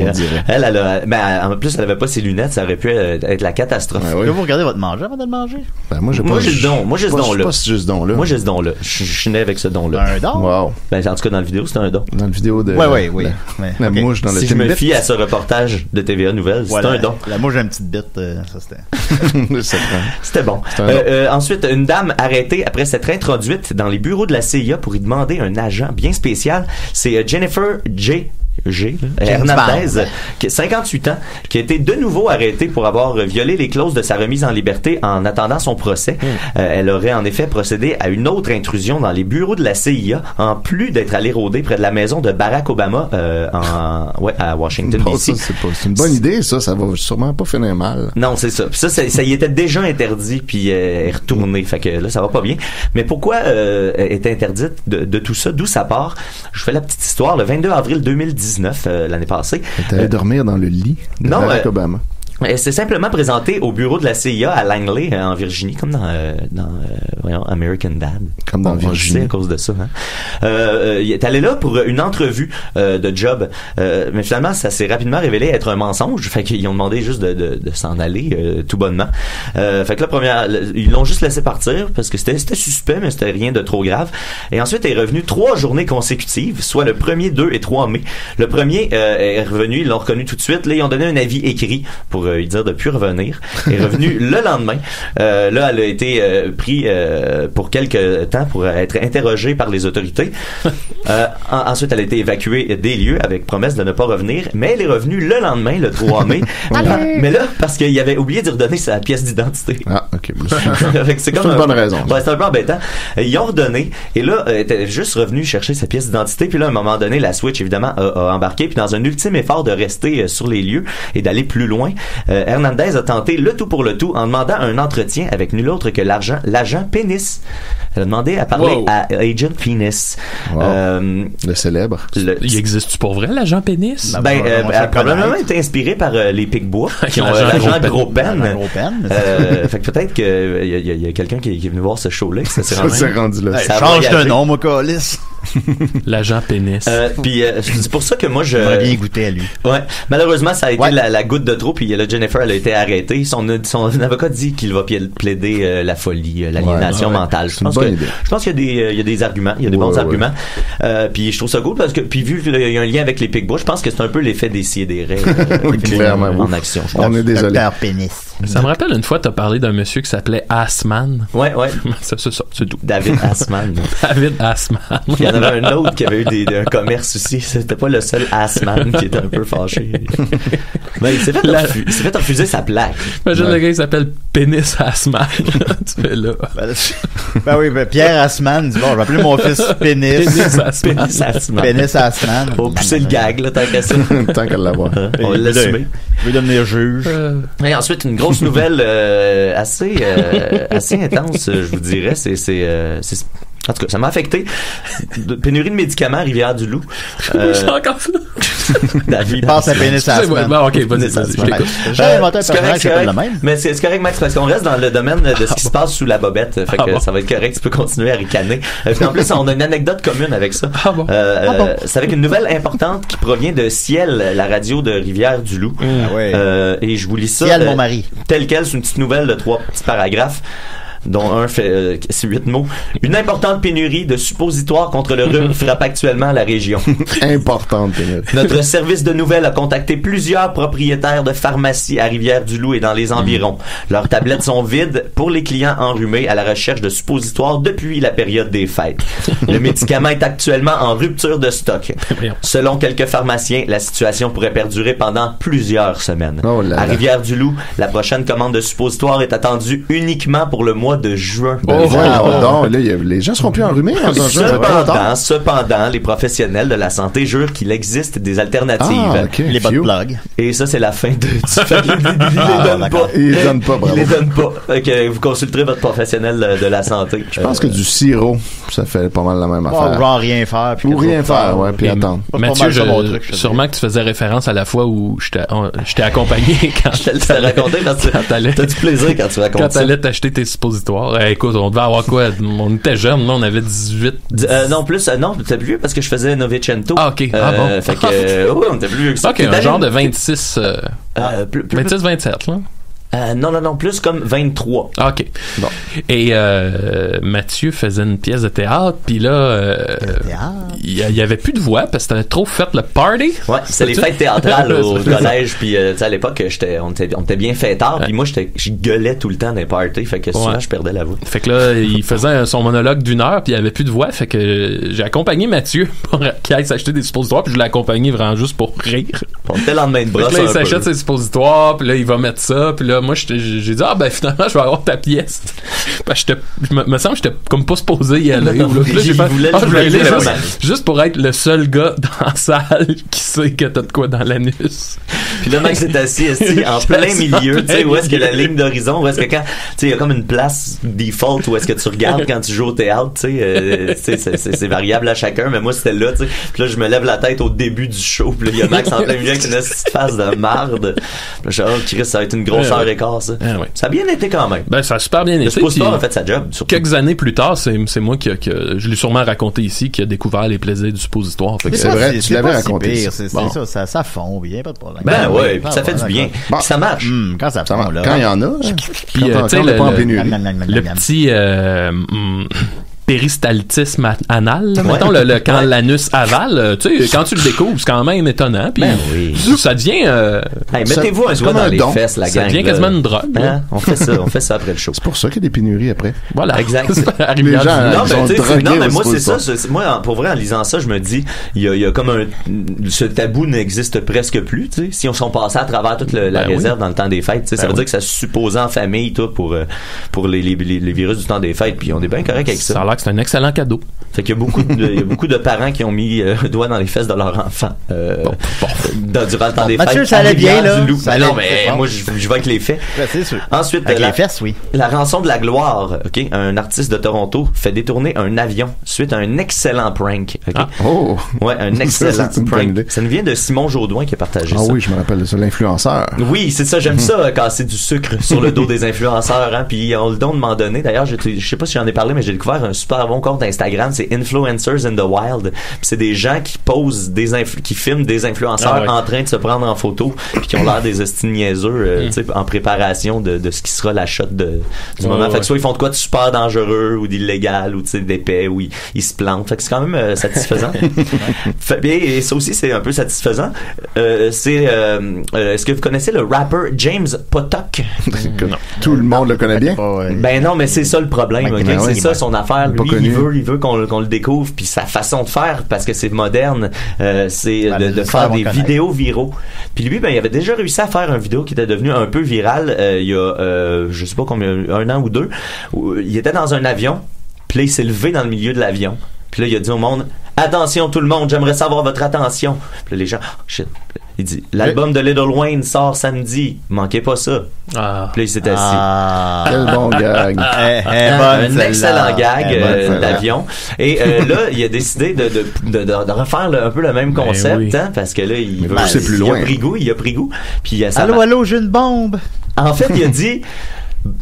Elle en plus, elle avait pas ses lunettes, ça aurait pu être la catastrophe. Est-ce que vous regardez votre manger avant de le manger? Ben, moi, j'ai le don. Moi, j'ai ce don-là. Pas juste don-là. Moi, j'ai ce don-là. Je suis né avec ce don-là. Un don? Wow. Ben, en tout cas, dans la vidéo, c'est un don. Dans la vidéo de. Oui. La mouche dans le Si je me fie à ce reportage de TVA Nouvelles, c'est un don. La mouche, j'ai une petite bite, ça c'était. C'était bon. Ensuite, une dame arrêtée après s'être introduite dans les bureaux de la CIA pour y demander un agent bien spécial. C'est Jennifer Hernandez, qui a 58 ans, qui a été de nouveau arrêtée pour avoir violé les clauses de sa remise en liberté en attendant son procès. Elle aurait en effet procédé à une autre intrusion dans les bureaux de la CIA, en plus d'être allée rôder près de la maison de Barack Obama à Washington, D.C. C'est une bonne idée, ça va sûrement pas finir mal. Non, c'est ça. Puis ça y était déjà interdit, puis est retourné. Fait que là, ça va pas bien. Mais pourquoi est interdite de tout ça? D'où ça part? Je fais la petite histoire. Le 22 avril 2019, l'année passée. T'allais dormir dans le lit de Barack Obama. Elle s'est simplement présentée au bureau de la CIA à Langley, en Virginie, comme dans American Dad. Comme dans Virginie. À cause de ça. Il est allé là pour une entrevue de job. Mais finalement, ça s'est rapidement révélé être un mensonge. Fait qu'ils ont demandé juste de s'en aller tout bonnement. Fait que ils l'ont juste laissé partir parce que c'était suspect, mais c'était rien de trop grave. Et ensuite, elle est revenue 3 journées consécutives, soit le 1er, 2 et 3 mai. Le premier est revenu, ils l'ont reconnu tout de suite. Là, ils ont donné un avis écrit pour lui dire de plus revenir. Elle est revenue le lendemain. Là, elle a été pris pour quelques temps pour être interrogée par les autorités. Ensuite, elle a été évacuée des lieux avec promesse de ne pas revenir, mais elle est revenue le lendemain, le 3 mai. Mais là, parce qu'il avait oublié de redonner sa pièce d'identité. Ah, ok. C'est une bonne raison. Ouais, c'est un peu embêtant. Ils ont redonné, et là, elle était juste revenue chercher sa pièce d'identité, puis là, à un moment donné, la Switch, évidemment, a embarqué, puis dans un ultime effort de rester sur les lieux et d'aller plus loin, Hernandez a tenté le tout pour le tout en demandant un entretien avec nul autre que l'agent Penis. Elle a demandé à parler à Agent Penis. Le célèbre. Il existe-tu pour vrai, l'agent Pénis? Elle a probablement été inspirée par les Picbois qui ont l'agent Gros Pen. Fait que peut-être qu'il y a quelqu'un qui est venu voir ce show-là. Ça s'est rendu là. Change de nom, mon calice. L'agent pénis. Puis c'est pour ça que moi j'aurais bien goûté à lui. Ouais. Malheureusement, ça a été la goutte de trop. Puis la Jennifer, elle a été arrêtée. Son avocat dit qu'il va plaider la folie, l'aliénation mentale. Je pense qu'il y a des arguments. Il y a des bons arguments. Puis je trouve ça cool parce que vu qu'il y a un lien avec les Picbois, je pense que c'est un peu l'effet des sidérés en action. On est désolé. Pénis. Ça me rappelle une fois, t'as parlé d'un monsieur qui s'appelait Assman. Ouais. C'est ça, c'est tout. David Assman. David Assman. Il y en avait un autre qui avait eu un commerce aussi. C'était pas le seul Assman qui était un peu fâché. Mais il s'est fait refuser sa plaque. Imagine le gars, il s'appelle Pénis Assman. Tu fais là. Ben oui, Pierre Assman dit bon, je vais appeler mon fils Pénis. Pénis Assman. Pénis Assman. On va pousser le gag, là, tant qu'à ça. Tant qu'à l'avoir. On va l'assumer. Il veut devenir juge. Et ensuite, une grosse nouvelle assez intense, je vous dirais. En tout cas, ça m'a affecté. Pénurie de médicaments à Rivière-du-Loup. C'est encore ça. Il passe à Pénis à la semaine. Bon, ok, vas-y, je l'écoute. J'ai inventé un personnage qui s'appelle le même. Mais c'est correct, Max, parce qu'on reste dans le domaine de ce qui se passe sous la bobette. Fait que ça va être correct, tu peux continuer à ricaner. Puis en plus, on a une anecdote commune avec ça. C'est avec une nouvelle importante qui provient de Ciel, la radio de Rivière-du-Loup. Et je vous lis ça. Ciel, mon mari. Tel quel, c'est une petite nouvelle de 3 petits paragraphes, dont un fait c'est 8 mots. Une importante pénurie de suppositoires contre le rhume frappe actuellement la région. Importante pénurie. Notre service de nouvelles a contacté plusieurs propriétaires de pharmacies à Rivière-du-Loup et dans les environs. Leurs tablettes sont vides pour les clients enrhumés à la recherche de suppositoires depuis la période des fêtes. Le médicament est actuellement en rupture de stock. Selon quelques pharmaciens, la situation pourrait perdurer pendant plusieurs semaines. À Rivière-du-Loup, la prochaine commande de suppositoires est attendue uniquement pour le mois de juin. Les gens seront plus enrhumés. Cependant, les professionnels de la santé jurent qu'il existe des alternatives. Les bonnes blagues. Et ça, c'est la fin de... Ils les donnent pas. Ils les donnent pas. Fait que vous consulterez votre professionnel de la santé. Je pense que du sirop, ça fait pas mal la même affaire. Ou rien faire. Ou rien faire, puis attendre. Mathieu, sûrement que tu faisais référence à la fois où je t'ai accompagné quand je t'ai raconté parce que t'as du plaisir quand tu racontes quand t'allais t'acheter tes suppositoires. Écoute, on devait avoir quoi? On était jeunes, là, on avait 18. Non, t'es plus vieux parce que je faisais Novecento. Ah, ok. Bon. Fait que, oui, on était plus vieux que ça. Ok, un genre de 26, 27, là. Non, plus comme 23. OK. Bon. Et Mathieu faisait une pièce de théâtre, puis là, il y avait plus de voix parce que t'avais trop fait le party. Ouais, c'est les fêtes théâtrales au collège, puis à l'époque, on était bien fêtards, puis moi, je gueulais tout le temps dans les parties, fait que souvent, je perdais la voix. Fait que là, il faisait son monologue d'1 heure, puis il y avait plus de voix, fait que j'ai accompagné Mathieu pour qu'il aille s'acheter des suppositoires, puis je l'ai accompagné vraiment juste pour rire. On était le lendemain de brosse. Là, il s'achète ses suppositoires, puis là, il va mettre ça, puis là, moi, j'ai dit, finalement, je vais avoir ta pièce. Parce que me semble que j'étais comme pas supposé y aller. Je voulais aller juste pour être le seul gars dans la salle qui sait que t'as de quoi dans l'anus. Puis là, Max est assis en plein milieu, tu sais, où est-ce que la ligne d'horizon, où est-ce que quand, tu sais, il y a comme une place default où est-ce que tu regardes quand tu joues au théâtre, tu sais, c'est variable à chacun, mais moi, c'était là, tu sais. Puis là, je me lève la tête au début du show, puis là, il y a Max en plein milieu avec une petite face de marde. Puis là, je suis Chris, ça va être une grosse heure et quart, ça. Ça a bien été quand même. Ben, ça a super bien été. Le suppositoire a fait sa job. Surtout. Quelques années plus tard, c'est moi qui je l'ai sûrement raconté ici, qui a découvert les plaisirs du suppositoire. C'est vrai, tu l'avais raconté. C'est ça fond bien, pas de problème. Ben ouais, puis ça fait du bien. Puis ça marche. Quand ça fond, là. Quand il y en a. Puis, tu sais, le petit péristaltisme anal, mettons, quand l'anus avale, tu sais, quand tu le découvres, c'est quand même étonnant, puis ça devient... mettez-vous un doigt dans les fesses, la gang. Ça devient quasiment une drogue. On fait ça après le show. C'est pour ça qu'il y a des pénuries après. Voilà. Exact. Les gens, mais moi, c'est ça. Moi, pour vrai, en lisant ça, je me dis, il y a comme ce tabou n'existe presque plus, tu sais. Si on sont passés à travers toute la réserve dans le temps des fêtes, tu sais, ça veut dire que ça se supposait en famille, tout, pour les virus du temps des fêtes, puis on est bien correct avec ça. C'est un excellent cadeau. Fait qu'il y a beaucoup de parents qui ont mis le doigt dans les fesses de leur enfant durant le temps des fêtes. Mathieu, ça allait bien, là. Moi, je vais avec les faits. C'est sûr. Ensuite, avec les fesses, oui. La rançon de la gloire, OK? Un artiste de Toronto fait détourner un avion suite à un excellent prank, OK? Ouais, un excellent prank. Ça nous vient de Simon Jaudoin qui a partagé ça. Ah oui, je me rappelle de ça, l'influenceur. Oui, c'est ça, j'aime ça, casser du sucre sur le dos des influenceurs, hein? Puis on le donne à un moment donné. D'ailleurs, je sais pas si j'en ai parlé, mais j'ai découvert super bon compte Instagram, c'est Influencers in the Wild. Puis c'est des gens qui posent qui filment des influenceurs en train de se prendre en photo, puis qui ont l'air des hosties niaiseux, tu sais, en préparation de ce qui sera la shot du moment. Fait que soit ils font de quoi de super dangereux ou d'illégal ou tu sais d'épais ou ils se plantent. Fait que c'est quand même satisfaisant. Et ça aussi c'est un peu satisfaisant. Est-ce que vous connaissez le rapper James Potok? Tout le monde le connaît bien. Ben non, mais c'est ça le problème. Okay? C'est ça son affaire. Lui, il veut qu'on le découvre, puis sa façon de faire, parce que c'est moderne, c'est de faire des vidéos viraux. Puis lui, ben il avait déjà réussi à faire une vidéo qui était devenue un peu virale il y a je sais pas combien, 1 an ou 2, où il était dans un avion, puis là il s'est levé dans le milieu de l'avion, puis là il a dit au monde: attention tout le monde, j'aimerais savoir votre attention. Puis là les gens, oh shit. Il dit: l'album de Lil Wayne sort samedi, manquez pas ça. Puis là il s'est assis. Quel bon gag. Un excellent gag d'avion. Et là il a décidé de refaire un peu le même concept, hein, parce que là il veut pousser plus loin. Il a pris goût. Puis allô, j'ai une bombe. En fait il a dit: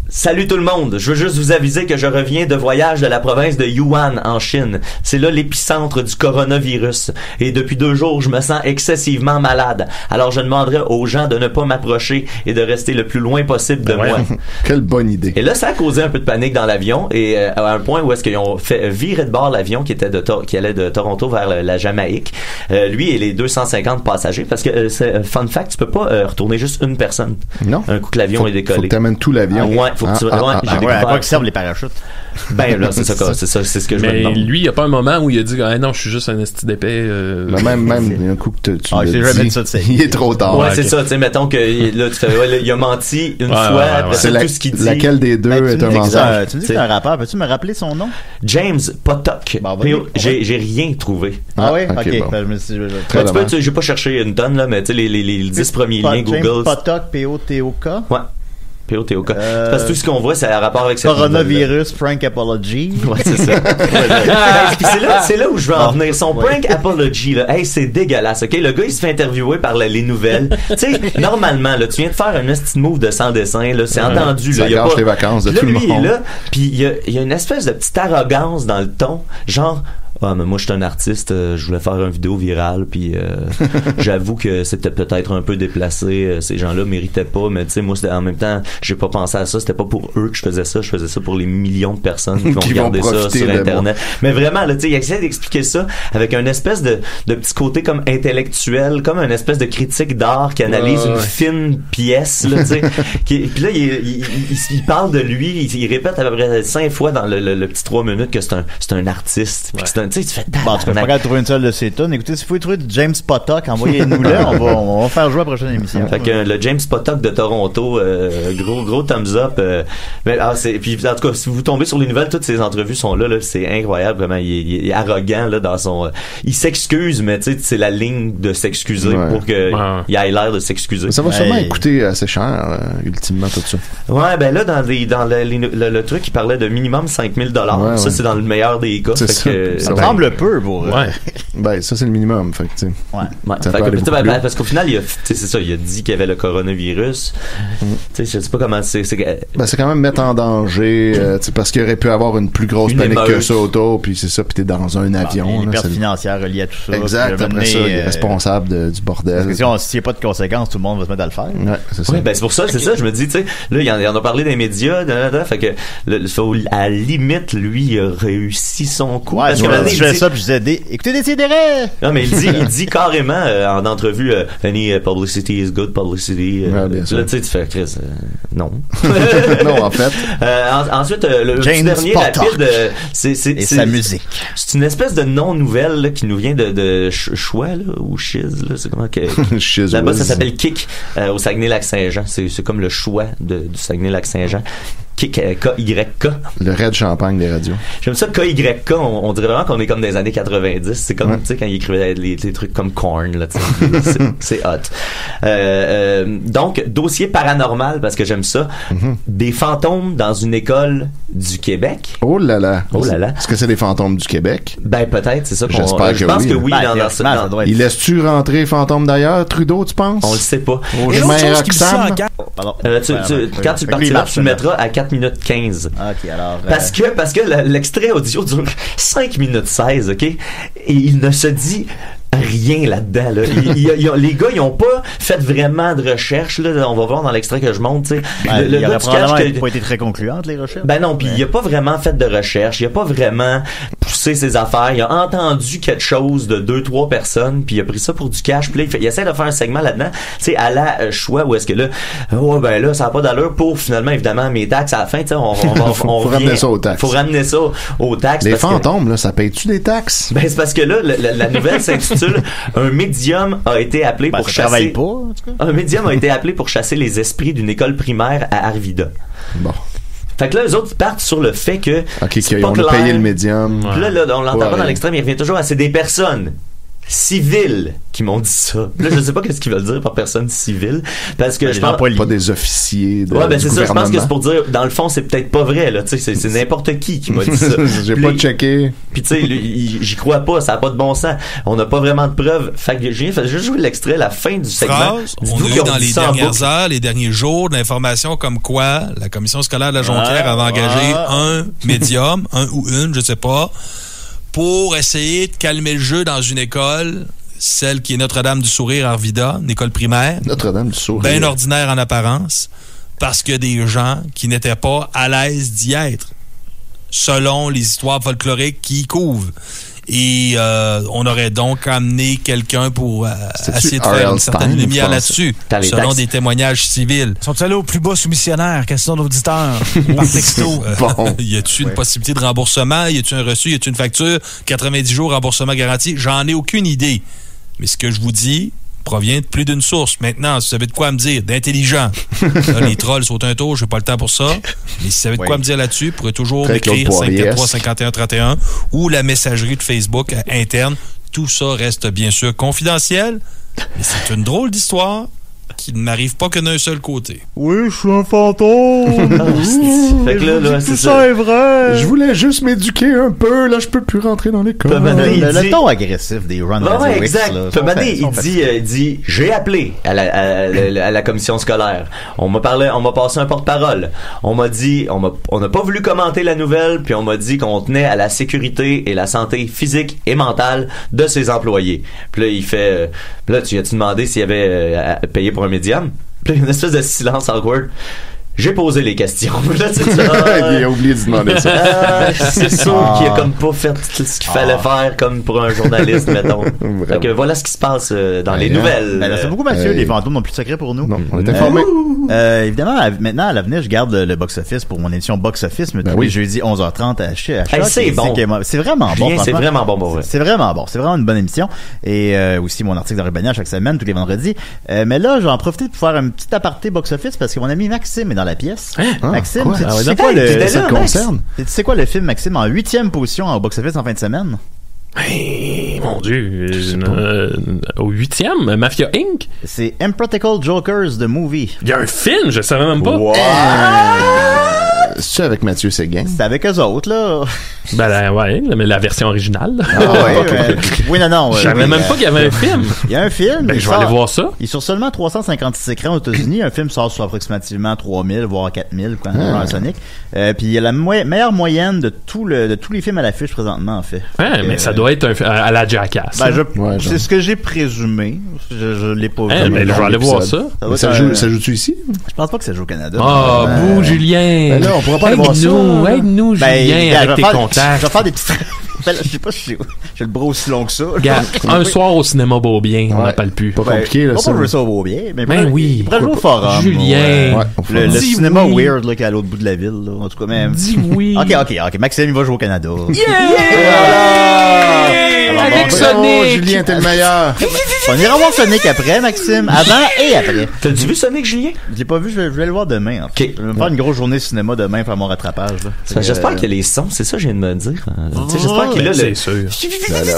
salut tout le monde, je veux juste vous aviser que je reviens de voyage de la province de Yuan en Chine. C'est là l'épicentre du coronavirus. Et depuis 2 jours, je me sens excessivement malade. Alors je demanderai aux gens de ne pas m'approcher et de rester le plus loin possible de moi. Quelle bonne idée. Et là, ça a causé un peu de panique dans l'avion, et à un point où est-ce qu'ils ont fait virer de bord l'avion qui allait de Toronto vers la Jamaïque. Lui et les 250 passagers, parce que fun fact, tu peux pas retourner juste une personne. Non. Un coup que l'avion est décollé. Faut que t'amènes tout l'avion. Ouais, faut que tu à quoi qu'ils servent les parachutes? Ben là, c'est ce que je me demande. Mais lui, il y a pas un moment où il a dit: ah non, je suis juste un esti d'épais. Même il y a un coup que tu il est trop tard. Ouais, c'est ça, tu sais, mettons que là tu fais il a menti une fois, après c'est tout ce qu'il dit. Laquelle des deux est un mensonge? Tu me dis que c'est un rappeur, peux-tu me rappeler son nom? James Potok. J'ai rien trouvé. Ah oui, OK. J'ai pas cherché une tonne là, mais tu sais les 10 premiers liens Google. James Potok, P-O-T-O-K. Ouais. P-O-T-O-K. C'est parce que tout ce qu'on voit, c'est un rapport avec Coronavirus, Prank Apology. Ouais, c'est ça. c'est là où je veux en venir. Son Prank Apology, là, hey, c'est dégueulasse, ok? Le gars, il se fait interviewer par les nouvelles. Tu sais, normalement, là, tu viens de faire un petit move de sans dessin, là, c'est entendu, là. Ça gâche les vacances de tout le monde. Lui, il est là, puis il y a une espèce de petite arrogance dans le ton, genre: ah, mais moi je suis un artiste, je voulais faire une vidéo virale, puis j'avoue que c'était peut-être un peu déplacé, ces gens-là méritaient pas, mais tu sais, moi en même temps j'ai pas pensé à ça, c'était pas pour eux que je faisais ça pour les millions de personnes qui vont regarder ça sur internet. Mais vraiment là, tu sais, il essaie d'expliquer ça avec un espèce de petit côté comme intellectuel, comme une espèce de critique d'art qui analyse une fine pièce là, tu sais. Puis là il parle de lui, il répète à peu près 5 fois dans le petit 3 minutes que c'est un artiste, puis que c'est un, tu sais, tu fais bon, tu peux pas trouver une seule de ces tonnes. Écoutez, s'il faut trouver du James Potok, envoyez-nous là, on va faire jouer à la prochaine émission. Fait que le James Potok de Toronto, gros thumbs up. Mais puis en tout cas, si vous tombez sur les nouvelles, toutes ces entrevues sont là, c'est incroyable, vraiment. Il est arrogant là dans son. Il s'excuse, mais tu sais, c'est la ligne de s'excuser pour que il ait l'air de s'excuser. Ça va sûrement coûter assez cher, ultimement tout ça. Ouais, ben là dans le truc, il parlait de minimum 5 000 $. Ça c'est dans le meilleur des cas. Ça semble peu pour ben ça c'est le minimum, fait que tu sais. Parce qu'au final c'est ça, il a dit qu'il y avait le coronavirus. Tu sais, je sais pas comment c'est quand même mettre en danger, parce qu'il aurait pu avoir une plus grosse panique que ça autour, puis c'est ça, puis t'es dans un avion. Les pertes financières reliées à tout ça. Exact. Après ça, il est responsable du bordel. Parce que s'il n'y a pas de conséquences, tout le monde va se mettre à le faire. Ouais, c'est ça. Oui, ben c'est pour ça, c'est ça. Je me dis, tu sais, là, il en a parlé des médias, fait que à la limite, lui, il a réussi son coup. Ouais, parce que je faisais ça, puis je disais, écoutez Décidérez! Non, mais il dit carrément en entrevue, any publicity is good publicity. Là, tu sais, tu fais, Chris, non. Non, en fait. Ensuite, le dernier rapide, c'est sa musique. C'est une espèce de non-nouvelle là, qui nous vient de Choix, là, ou Chiz, là, c'est comment que... Là-bas, ça s'appelle Kick, au Saguenay-Lac-Saint-Jean. C'est comme le choix du Saguenay-Lac-Saint-Jean. K-Y-K. Le Red Champagne des radios. J'aime ça, K-Y-K. On dirait vraiment qu'on est comme des années 90. C'est comme, tu sais, quand il écrivait les trucs comme Korn, là, tu sais. C'est hot. Donc, dossier paranormal, parce que j'aime ça. Des fantômes dans une école du Québec. Oh là là. Oh là là. Est-ce que c'est des fantômes du Québec? Ben, peut-être, c'est ça qu'on... J'espère que je pense oui. que oui, Il laisse-tu rentrer fantômes d'ailleurs, Trudeau, tu penses? On le sait pas. Au chemin Roxham? Quand tu le partiras, tu le mettras à 4 4 minutes 15. OK, alors... Parce que l'extrait audio dure 5 minutes 16, OK? Et il ne se dit rien là-dedans. Là. Les gars, ils ont pas fait vraiment de recherche. Là. On va voir dans l'extrait que je monte. Il aurait probablement pas été très concluante, les recherches. Ben non, puis il a pas vraiment fait de recherche. Il a pas vraiment poussé ses affaires. Il a entendu quelque chose de 2-3 personnes, puis il a pris ça pour du cash. Puis là, il essaie de faire un segment là-dedans, à la choix, où est-ce que là, ben là, ça n'a pas d'allure pour finalement, évidemment, mes taxes à la fin. Faut ramener ça aux taxes. Faut ramener ça aux taxes. Les fantômes, là, ça paye-tu des taxes? Ben, c'est parce que là, la nouvelle s'intitule Un médium a été appelé pour chasser. Un médium a été appelé pour chasser les esprits d'une école primaire à Arvida. Bon. Fait que là, eux autres, ils partent sur le fait que. OK, on a payé le médium. Puis là, on l'entend pas dans l'extrême, il revient toujours à c'est des personnes civils qui m'ont dit ça. Là, je sais pas qu'est-ce qu'ils veulent dire par personne civile, parce que je pense pas des officiers de ouais, ben c'est ça, je pense que c'est pour dire dans le fond, c'est peut-être pas vrai là, tu sais, c'est n'importe qui m'a dit ça. J'ai pas checké. Puis tu sais, j'y crois pas, ça a pas de bon sens. On n'a pas vraiment de preuves. Fait que j'ai juste joué l'extrait, la fin du segment. On a eu dans les dernières heures, les derniers jours, de l'information comme quoi la commission scolaire de la Jonquière avait engagé un médium, un ou une, je sais pas, pour essayer de calmer le jeu dans une école, celle qui est Notre-Dame du Sourire à Arvida, une école primaire. Notre-Dame du Sourire. Bien ordinaire en apparence, parce que des gens qui n'étaient pas à l'aise d'y être, selon les histoires folkloriques qui y couvrent. Et on aurait donc amené quelqu'un pour essayer de faire une certaine lumière là-dessus, selon des témoignages civils. Sont-ils allés au plus bas soumissionnaire? Question d'auditeur par texto. Y a-tu une possibilité de remboursement? Y a-tu un reçu? Y a-tu une facture? 90 jours, remboursement garanti? J'en ai aucune idée. Mais ce que je vous dis provient de plus d'une source. Maintenant, si vous savez de quoi me dire, d'intelligent. Là, les trolls sautent un tour, j'ai pas le temps pour ça. Mais si vous savez de quoi me dire là-dessus, vous pourrez toujours m'écrire 543-5131 ou la messagerie de Facebook interne. Tout ça reste bien sûr confidentiel, mais c'est une drôle d'histoire qui ne m'arrive pas que d'un seul côté. Oui, je suis un fantôme. Fait que là, c'est ça est vrai. Je voulais juste m'éduquer un peu. Là, je peux plus rentrer dans l'école. Le ton agressif des Run Radio X. Exact. Il dit j'ai appelé à la commission scolaire. On m'a passé un porte-parole. On m'a dit, on n'a pas voulu commenter la nouvelle, puis on m'a dit qu'on tenait à la sécurité et la santé physique et mentale de ses employés. Puis là, il fait, là, tu as-tu demandé s'il y avait payé pour un médium? Puis là, une espèce de silence awkward. J'ai posé les questions. Là, il a oublié de demander ça. C'est sûr qu'il a comme pas fait ce qu'il fallait faire comme pour un journaliste, mettons. Fait que voilà ce qui se passe dans les nouvelles. Ben, merci beaucoup, Mathieu. Les fantômes n'ont plus de secret pour nous. Non, on est informés. Évidemment, maintenant, à l'avenir, je garde le box-office pour mon émission box-office, mais tous les jeudis 11h30 à Choc. C'est bon. C'est vraiment bon. C'est vraiment bon, pour vrai. C'est vraiment bon. C'est vraiment une bonne émission. Et aussi mon article dans Rubania chaque semaine, tous les vendredis. Mais là, je vais en profiter pour faire un petit aparté box-office parce que mon ami Maxime est dans la pièce. Maxime, tu sais quoi le film, Maxime, en 8e position au box-office en fin de semaine? Hey, mon Dieu. Au 8e, Mafia Inc. C'est Impractical Jokers, the movie. Il y a un film, je savais même pas. Wow. C'est-tu avec Mathieu Séguin? C'est avec eux autres, là. Ben, ouais, mais la version originale. Oui, non. Je savais même pas qu'il y avait un film. Il y a un film. Ben, je vais aller voir ça. Il est sur seulement 356 écrans aux États-Unis. Un film sort sur approximativement 3000, voire 4000, quand dans Sonic. Puis il y a la meilleure moyenne de tous les films à l'affiche présentement, en fait. Ouais, mais ça doit être à la Jackass. Ben, c'est ce que j'ai présumé. Je l'ai pas vu. Mais je vais aller voir ça. Ça joue-tu ici? Je pense pas que ça joue au Canada. Bouh, Julien. Ben là, on pourra pas aller voir ça. Aide-nous, Julien, avec tes contacts. Je vais faire des petits... Je sais pas si j'ai le bras aussi long que ça. Regarde, un soir au cinéma Beaubien, on n'appelle plus. Pas compliqué, là, ça. Pas jouer ça au Beaubien, mais oui. Il pourrait jouer au Forum. Julien. Le cinéma weird, là, qui est à l'autre bout de la ville, là. En tout cas, même. Dis oui. Ok. Maxime, il va jouer au Canada. Avec Sonic. Julien, t'es le meilleur. On ira voir Sonic après, Maxime. Avant et après. T'as-tu vu Sonic, Julien? Je l'ai pas vu, je vais le voir demain. En fait. Je vais me faire une grosse journée cinéma demain, faire mon rattrapage. J'espère qu'il y a les sons, c'est ça que je viens de me dire. J'espère qu'il a c'est sûr.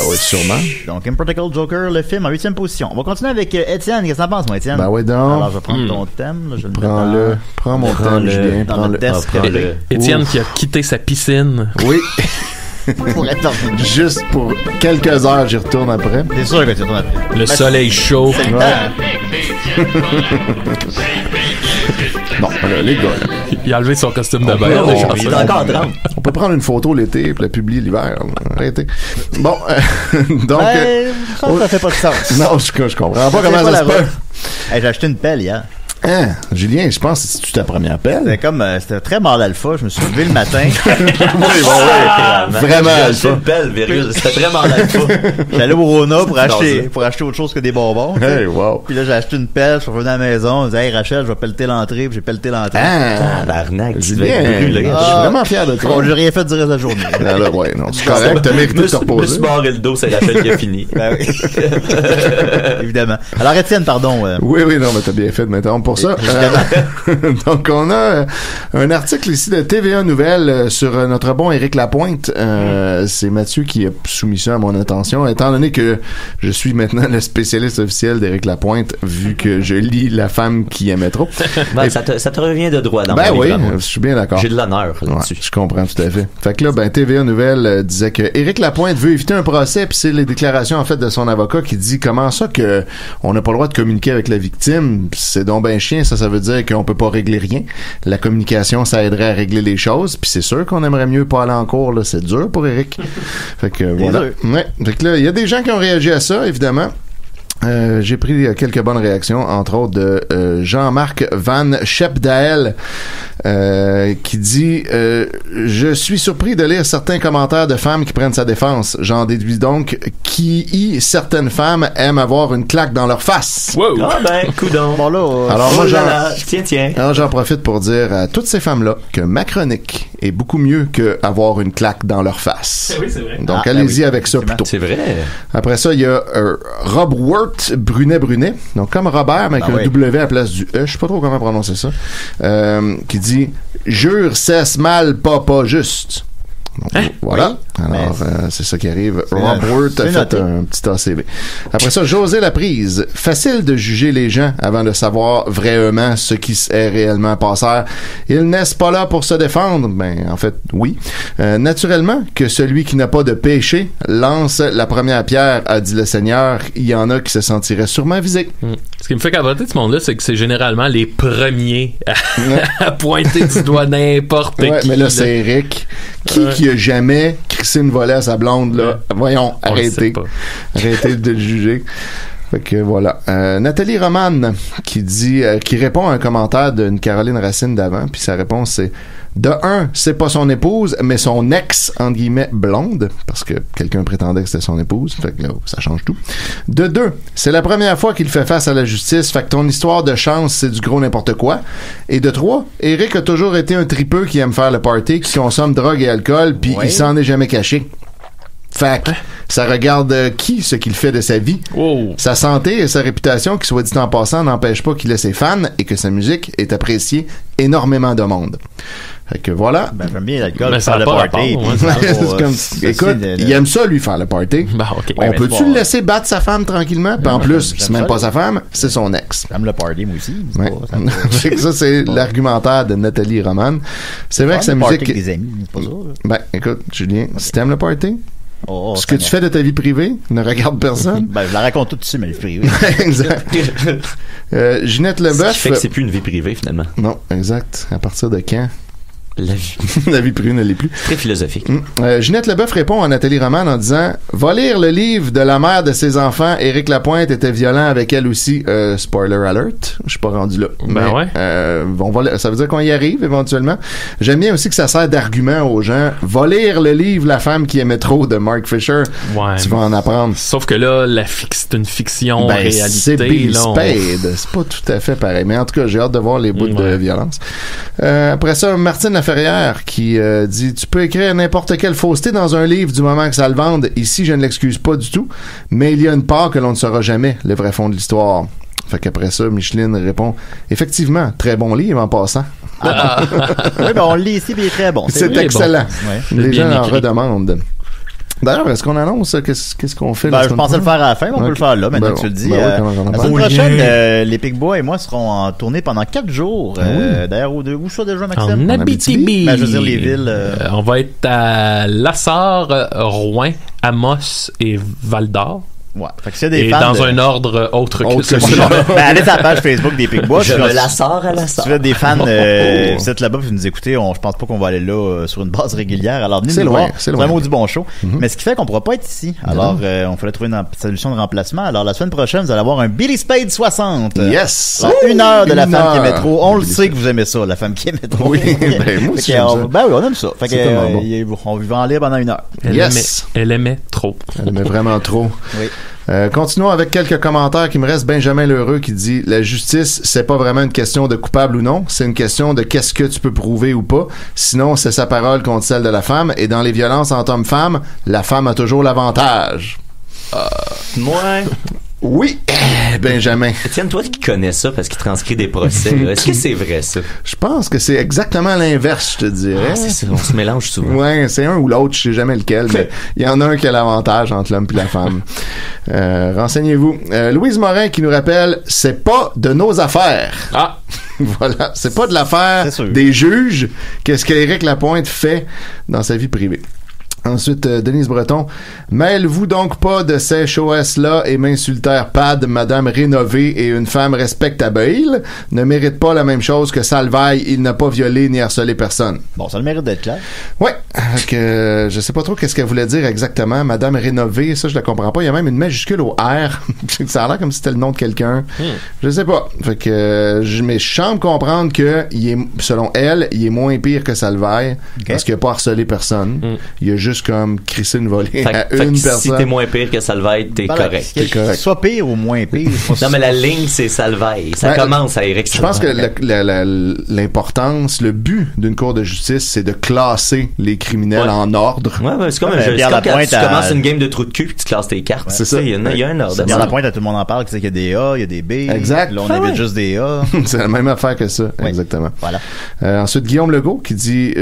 Oui, sûrement. Donc, Impractical Joker, le film en 8e position. On va continuer avec Étienne. Qu'est-ce que t'en penses, moi, Étienne? Ben ouais, donc. Alors, je vais prendre ton thème. Là, Prends mon thème, Julien. Prends-le. Étienne qui a quitté sa piscine. Oui. Juste pour quelques heures, j'y retourne après. C'est sûr que tu retournes après. Le soleil chaud. C'est le temps. Non, les gars. Il a enlevé son costume de bain. Il est encore 30. On peut prendre une photo l'été et la publier l'hiver. Arrêtez. Bon, donc... ça fait pas de sens. Non, je comprends pas comment ça se peut. Hey, j'ai acheté une pelle hier. Hein, Julien, je pense que c'est ta première pelle. C'était très mâle alpha. Je me suis levé le matin. Vraiment alpha. J'ai une pelle, Virus. C'était très mâle alpha. J'allais au Rona pour acheter autre chose que des bonbons. Hey, wow. Puis là, j'ai acheté une pelle. Je suis revenu à la maison. Je disais, hey, Rachel, je vais pelleter l'entrée. Puis j'ai pelleté l'entrée. L'arnaque. Julien, je suis vraiment fier de toi. Bon, j'ai rien fait du reste de la journée. Alors, ouais, non, c'est correct. T'as mérité de te reposer. Je me suis barré le dos, c'est Rachel qui a fini. Ben oui. Évidemment. Alors, Étienne, pardon. Oui, non, mais t'as bien fait de m'interrompre pour ça. Donc, on a un article ici de TVA Nouvelles sur notre bon Éric Lapointe. C'est Mathieu qui a soumis ça à mon attention, étant donné que je suis maintenant le spécialiste officiel d'Éric Lapointe, vu que je lis La femme qui aimait trop. Ça te revient de droit dans ben mon oui, livre, je suis bien d'accord. J'ai de l'honneur là-dessus. Ouais, je comprends tout à fait. Fait que là, TVA Nouvelles disait que Éric Lapointe veut éviter un procès, puis c'est les déclarations en fait de son avocat qui dit comment ça que on n'a pas le droit de communiquer avec la victime. C'est donc ben chien, ça veut dire qu'on peut pas régler rien. La communication, ça aiderait à régler les choses, puis c'est sûr qu'on aimerait mieux pas aller en cours, là. C'est dur pour Éric. Fait que voilà. Ouais. Fait que là, il y a des gens qui ont réagi à ça, évidemment. J'ai pris quelques bonnes réactions, entre autres de Jean-Marc Van Schepdael qui dit je suis surpris de lire certains commentaires de femmes qui prennent sa défense. J'en déduis donc certaines femmes aiment avoir une claque dans leur face. Wow. Ah ben, coudonc. Bon là, alors moi tiens. Alors j'en profite pour dire à toutes ces femmes-là que ma chronique est beaucoup mieux que avoir une claque dans leur face. Oui, c'est vrai. Donc allez-y avec ça plutôt. C'est vrai. Après ça, il y a Rob Wirt Brunet, donc comme Robert, mais avec un W à la place du E, je sais pas trop comment prononcer ça, qui dit « Jure, cesse mal, pas juste ». Donc, voilà. Oui, alors, c'est ça qui arrive. Rob Wirt a fait un petit ACV. Après ça, José Laprise. Facile de juger les gens avant de savoir vraiment ce qui est réellement passeur. Ils naissent pas là pour se défendre. Ben, en fait, oui. Naturellement, que celui qui n'a pas de péché lance la première pierre, a dit le Seigneur. Il y en a qui se sentiraient sûrement visés. Ce qui me fait capoter de ce monde-là, c'est que c'est généralement les premiers à pointer du doigt n'importe qui. Mais là, c'est Eric. Qui a jamais crissé une volée à sa blonde, là? Voyons, arrêtez. Arrêtez de le juger. Fait que voilà. Nathalie Roman qui dit, qui répond à un commentaire d'une Caroline Racine d'avant, puis sa réponse c'est: de un, c'est pas son épouse, mais son ex, entre guillemets, blonde, parce que quelqu'un prétendait que c'était son épouse, fait que là, ça change tout. De deux, c'est la première fois qu'il fait face à la justice, fait que ton histoire de chance, c'est du gros n'importe quoi. Et de trois, Eric a toujours été un tripeux qui aime faire le party, qui consomme drogue et alcool, puis il s'en est jamais caché. Fait que ça regarde ce qu'il fait de sa vie. Sa santé et sa réputation, qui soit dit en passant, n'empêche pas qu'il ait ses fans et que sa musique est appréciée énormément de monde. Fait que voilà. Ben, j'aime bien l'alcool, faire le party. Écoute, il aime ça, lui, faire le party. On peut-tu le laisser battre sa femme tranquillement? Puis en plus, c'est même pas sa femme, c'est son ex. J'aime le party, moi aussi. Ça, c'est l'argumentaire de Nathalie Roman. C'est vrai que sa musique... avec des amis, c'est pas ça. Ben, écoute, Julien, si t'aimes le party... ce que tu fais de ta vie privée ne regarde personne. Ben, je la raconte tout de suite, ma vie privée. Exact. Ginette Leboeuf. Ce qui fait que c'est plus une vie privée, finalement. Non, exact. À partir de quand? La vie. La vie privée ne l'est plus. Très philosophique. Ginette Leboeuf répond à Nathalie Roman en disant: va lire le livre de la mère de ses enfants. Éric Lapointe était violent avec elle aussi. Spoiler alert. Je suis pas rendu là. Ben ouais. Ça veut dire qu'on y arrive éventuellement. J'aime bien aussi que ça sert d'argument aux gens. Va lire le livre La femme qui aimait trop de Mark Fisher. Ouais. Tu vas en apprendre. Sauf que là, c'est une fiction réalité. C'est Bill Spade. C'est pas tout à fait pareil. Mais en tout cas, j'ai hâte de voir les bouts de violence. Après ça, Martine Laferrière qui dit: tu peux écrire n'importe quelle fausseté dans un livre du moment que ça le vende. Ici, je ne l'excuse pas du tout, mais il y a une part que l'on ne saura jamais, le vrai fond de l'histoire. Fait qu'après ça, Micheline répond: effectivement, très bon livre en passant. Oui, ben on le lit ici, puis il est très bon. C'est excellent. Bon. Les gens en redemandent. D'ailleurs, est-ce qu'on annonce qu'est-ce qu'on fait? Ben, je pensais le faire à la fin, mais on peut le faire là, maintenant que tu le dis. La semaine prochaine, les Picbois et moi serons en tournée pendant 4 jours. D'ailleurs, où ça déjà, Maxime? En Abitibi. Ben, je veux dire, les villes. On va être à Lassar, Rouen, Amos et Val-d'Or. Ouais. Fait que s'il y a des et fans dans un ordre autre que celui-là. Allez sur la page Facebook des Picbois. Je me la sors à la sort. Si vous êtes des fans, vous êtes là-bas, vous nous écoutez, je pense pas qu'on va aller là sur une base régulière. Alors, venez nous voir. C'est vraiment du bon show. Mais ce qui fait qu'on pourra pas être ici. Alors, on fallait trouver une solution de remplacement. Alors, la semaine prochaine, vous allez avoir un Billy Spade 60. Yes! Alors, 1 heure de La Femme qui aimait trop. On le sait que vous aimez ça, La Femme qui aimait trop. Oui, ben, moi aussi. Ben oui, on aime ça. Fait que, on vivait en libre pendant 1 heure. Elle aimait trop. Elle aimait vraiment trop. Oui. Continuons avec quelques commentaires qui me restent. Benjamin Lheureux qui dit: la justice, c'est pas vraiment une question de coupable ou non, c'est une question de qu'est-ce que tu peux prouver ou pas. Sinon, c'est sa parole contre celle de la femme. Et dans les violences entre hommes-femmes, la femme a toujours l'avantage. Moi. Oui, Benjamin. Étienne, toi qui connais ça parce qu'il transcrit des procès, là, est-ce que c'est vrai ça? Je pense que c'est exactement l'inverse, je te dirais. C'est ça, on se mélange souvent. Ouais, c'est un ou l'autre, je sais jamais lequel, mais il y en a un qui a l'avantage entre l'homme et la femme. Renseignez-vous. Louise Morin qui nous rappelle: c'est pas de nos affaires. Ah! Voilà, c'est pas de l'affaire des juges. Qu'est-ce qu'Éric Lapointe fait dans sa vie privée? Ensuite, Denise Breton: mêle-vous donc pas de ces choses-là et m'insultèrent pad, madame rénovée et une femme respectable ne mérite pas la même chose que Salvaille, il n'a pas violé ni harcelé personne. Bon, ça le mérite d'être clair. Ouais, je sais pas trop qu'est-ce qu'elle voulait dire exactement, madame rénovée, ça je la comprends pas, il y a même une majuscule au R, ça a l'air comme si c'était le nom de quelqu'un, je sais pas, fait que mais je semble comprendre que selon elle, il est moins pire que Salvaille, parce qu'il a pas harcelé personne, il a juste comme crisser une volée à une personne. Si t'es moins pire que Salvaille, t'es correct. T'es correct. Soit pire ou moins pire. Non, mais la ligne, c'est Salvaille. Ça commence à Éric Salvaille. Je pense que l'importance, le but d'une cour de justice, c'est de classer les criminels en ordre. Ouais, c'est comme un jeu. C'est comme quand tu commences une game de trou de cul puis tu classes tes cartes. C'est ça. Il y a un ordre. Pierre Lapointe, tout le monde en parle, c'est qu'il y a des A, il y a des B. Exact. Là, on évite juste des A. C'est la même affaire que ça. Exactement. Voilà. Ensuite, Guillaume Legault qui dit,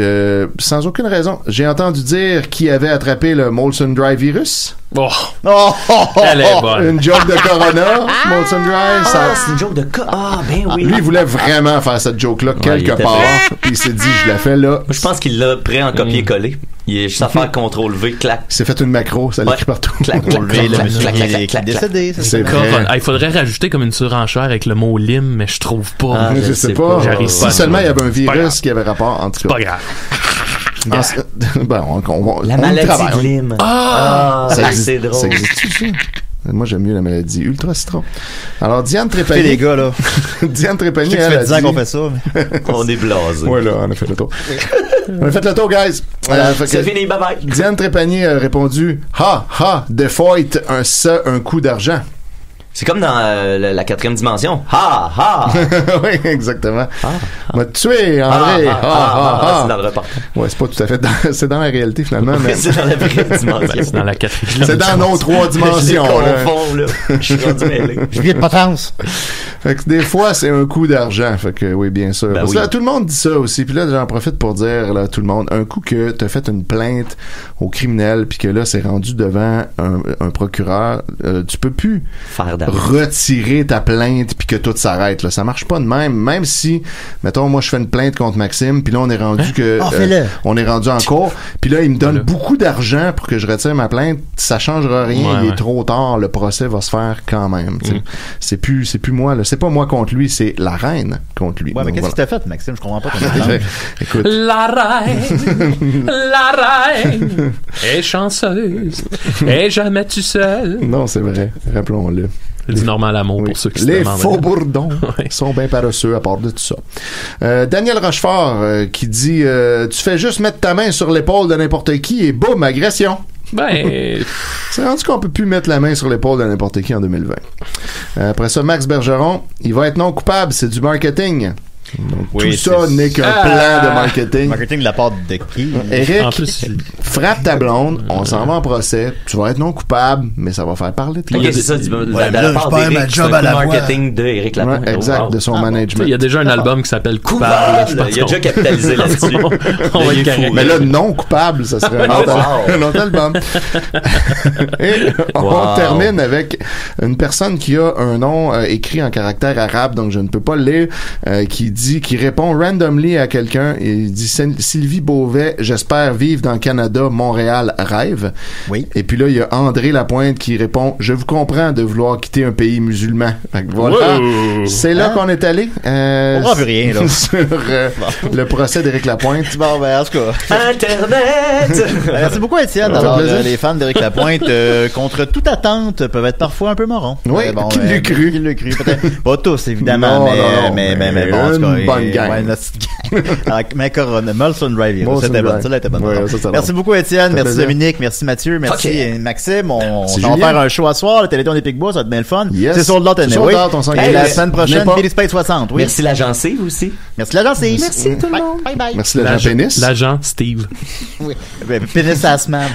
sans aucune raison, j'ai entendu dire qui avait attrapé le Molson Dry virus. Elle est bonne. Une joke de Corona, Molson Dry. C'est une joke de ben oui. Lui, il voulait vraiment faire cette joke-là quelque part. Puis il s'est dit, je la fais là. Moi, je pense qu'il l'a prêt en copier-coller. Il est juste à faire CTRL-V, clac. Il s'est fait une macro, ça l'écrit partout. CTRL-V, le monsieur qui est décédé. C'est vrai. Il faudrait rajouter comme une surenchère avec le mot lime, mais je trouve pas. Je sais pas. J'arrive pas. Si seulement il y avait un virus qui avait rapport, en tout cas. Pas grave. La maladie de Lyme. C'est drôle. Ça existe. Moi, j'aime mieux la maladie ultra citron. Alors, Diane Trépanier. Les gars, là. Diane Trépanier. Ça fait 10 ans qu'on fait ça. On est blasé. Ouais, là, on a fait le tour. On a fait le tour, guys. C'est fini, bye bye. Diane Trépanier a répondu: de fight, un coup d'argent. C'est comme dans la 4e dimension. Oui, exactement. M'a tué, André. C'est dans le reportage. Ouais, c'est pas tout à fait c'est dans la réalité, finalement. Mais... c'est dans la vraie dimension. C'est dans la 4e. C'est dans nos 3 dimensions. Je confonds, là. Je suis rendu mêlé. Je viens de potence. Fait que des fois, c'est un coup d'argent. Fait que, oui, bien sûr. Parce que là, tout le monde dit ça aussi. Puis là, j'en profite pour dire, là, tout le monde, un coup que t'as fait une plainte au criminel, puis que là, c'est rendu devant un procureur, tu peux plus faire retirer ta plainte puis que tout s'arrête là, ça marche pas de même si mettons moi je fais une plainte contre Maxime puis là on est rendu on est rendu en cours puis là il me donne beaucoup d'argent pour que je retire ma plainte, ça changera rien, il est trop tard, le procès va se faire quand même. C'est plus moi là, c'est pas moi contre lui, c'est la reine contre lui. Ouais, mais qu'est-ce que t'as fait, Maxime? Je comprends pas ton exemple. Écoute, la reine est chanceuse et jamais tu seul. Non, c'est vrai, rappelons-le. Du Normand Lamour pour ceux qui se demandent. Les faux bourdons sont bien paresseux à part de tout ça. Daniel Rochefort qui dit tu fais juste mettre ta main sur l'épaule de n'importe qui et boum, agression. Ben, c'est rendu qu'on peut plus mettre la main sur l'épaule de n'importe qui en 2020. Après ça, Max Bergeron, il va être non coupable, c'est du marketing. Donc, tout ça n'est qu'un plan de marketing. Marketing de la part de qui? Eric, en plus, frappe ta blonde, on s'en va en procès, tu vas être non coupable, mais ça va faire parler de toi. C'est ça, de la part d'Éric, c'est un marketing de Éric Lapointe. Exact, de son management. Il y a déjà un album qui s'appelle Coupable. Il a déjà capitalisé là-dessus. On va être correct. Mais là, non coupable, ça serait un autre album. Et on termine avec une personne qui a un nom écrit en caractère arabe, donc je ne peux pas le lire, qui qui répond randomly à quelqu'un, et il dit Sylvie Beauvais, j'espère vivre dans le Canada, Montréal, rêve. Oui. Et puis là, il y a André Lapointe qui répond je vous comprends de vouloir quitter un pays musulman. Fait que voilà. Wow. C'est là qu'on est allé. On voit rien, là. Sur le procès d'Éric Lapointe. Bon, ben, en tout cas. Internet! Merci beaucoup, Étienne. Alors, les fans d'Éric Lapointe, contre toute attente, peuvent être parfois un peu morons. Oui, bon, qui l'a cru. Qui l'a cru, peut-être. Pas tous, évidemment, mais bon, en tout cas. Une bonne gang. Ouais, une petite gang. Mais Corona, Molson Drive, c'était bon. Ça, là, était bon. Merci beaucoup, Étienne. Merci, Dominique. Merci, Mathieu. Merci, Maxime. On va faire un show à soir, le Téléthon des Picbois, ça va être bien le fun. C'est sur l'autre année. Oui. La semaine prochaine, Billy Space 60. Oui. Merci l'agent Steve aussi. Merci l'agent Steve. Merci tout le monde. Bye bye. Merci l'agent Pénis. L'agent Steve. Oui. Pénis Assman.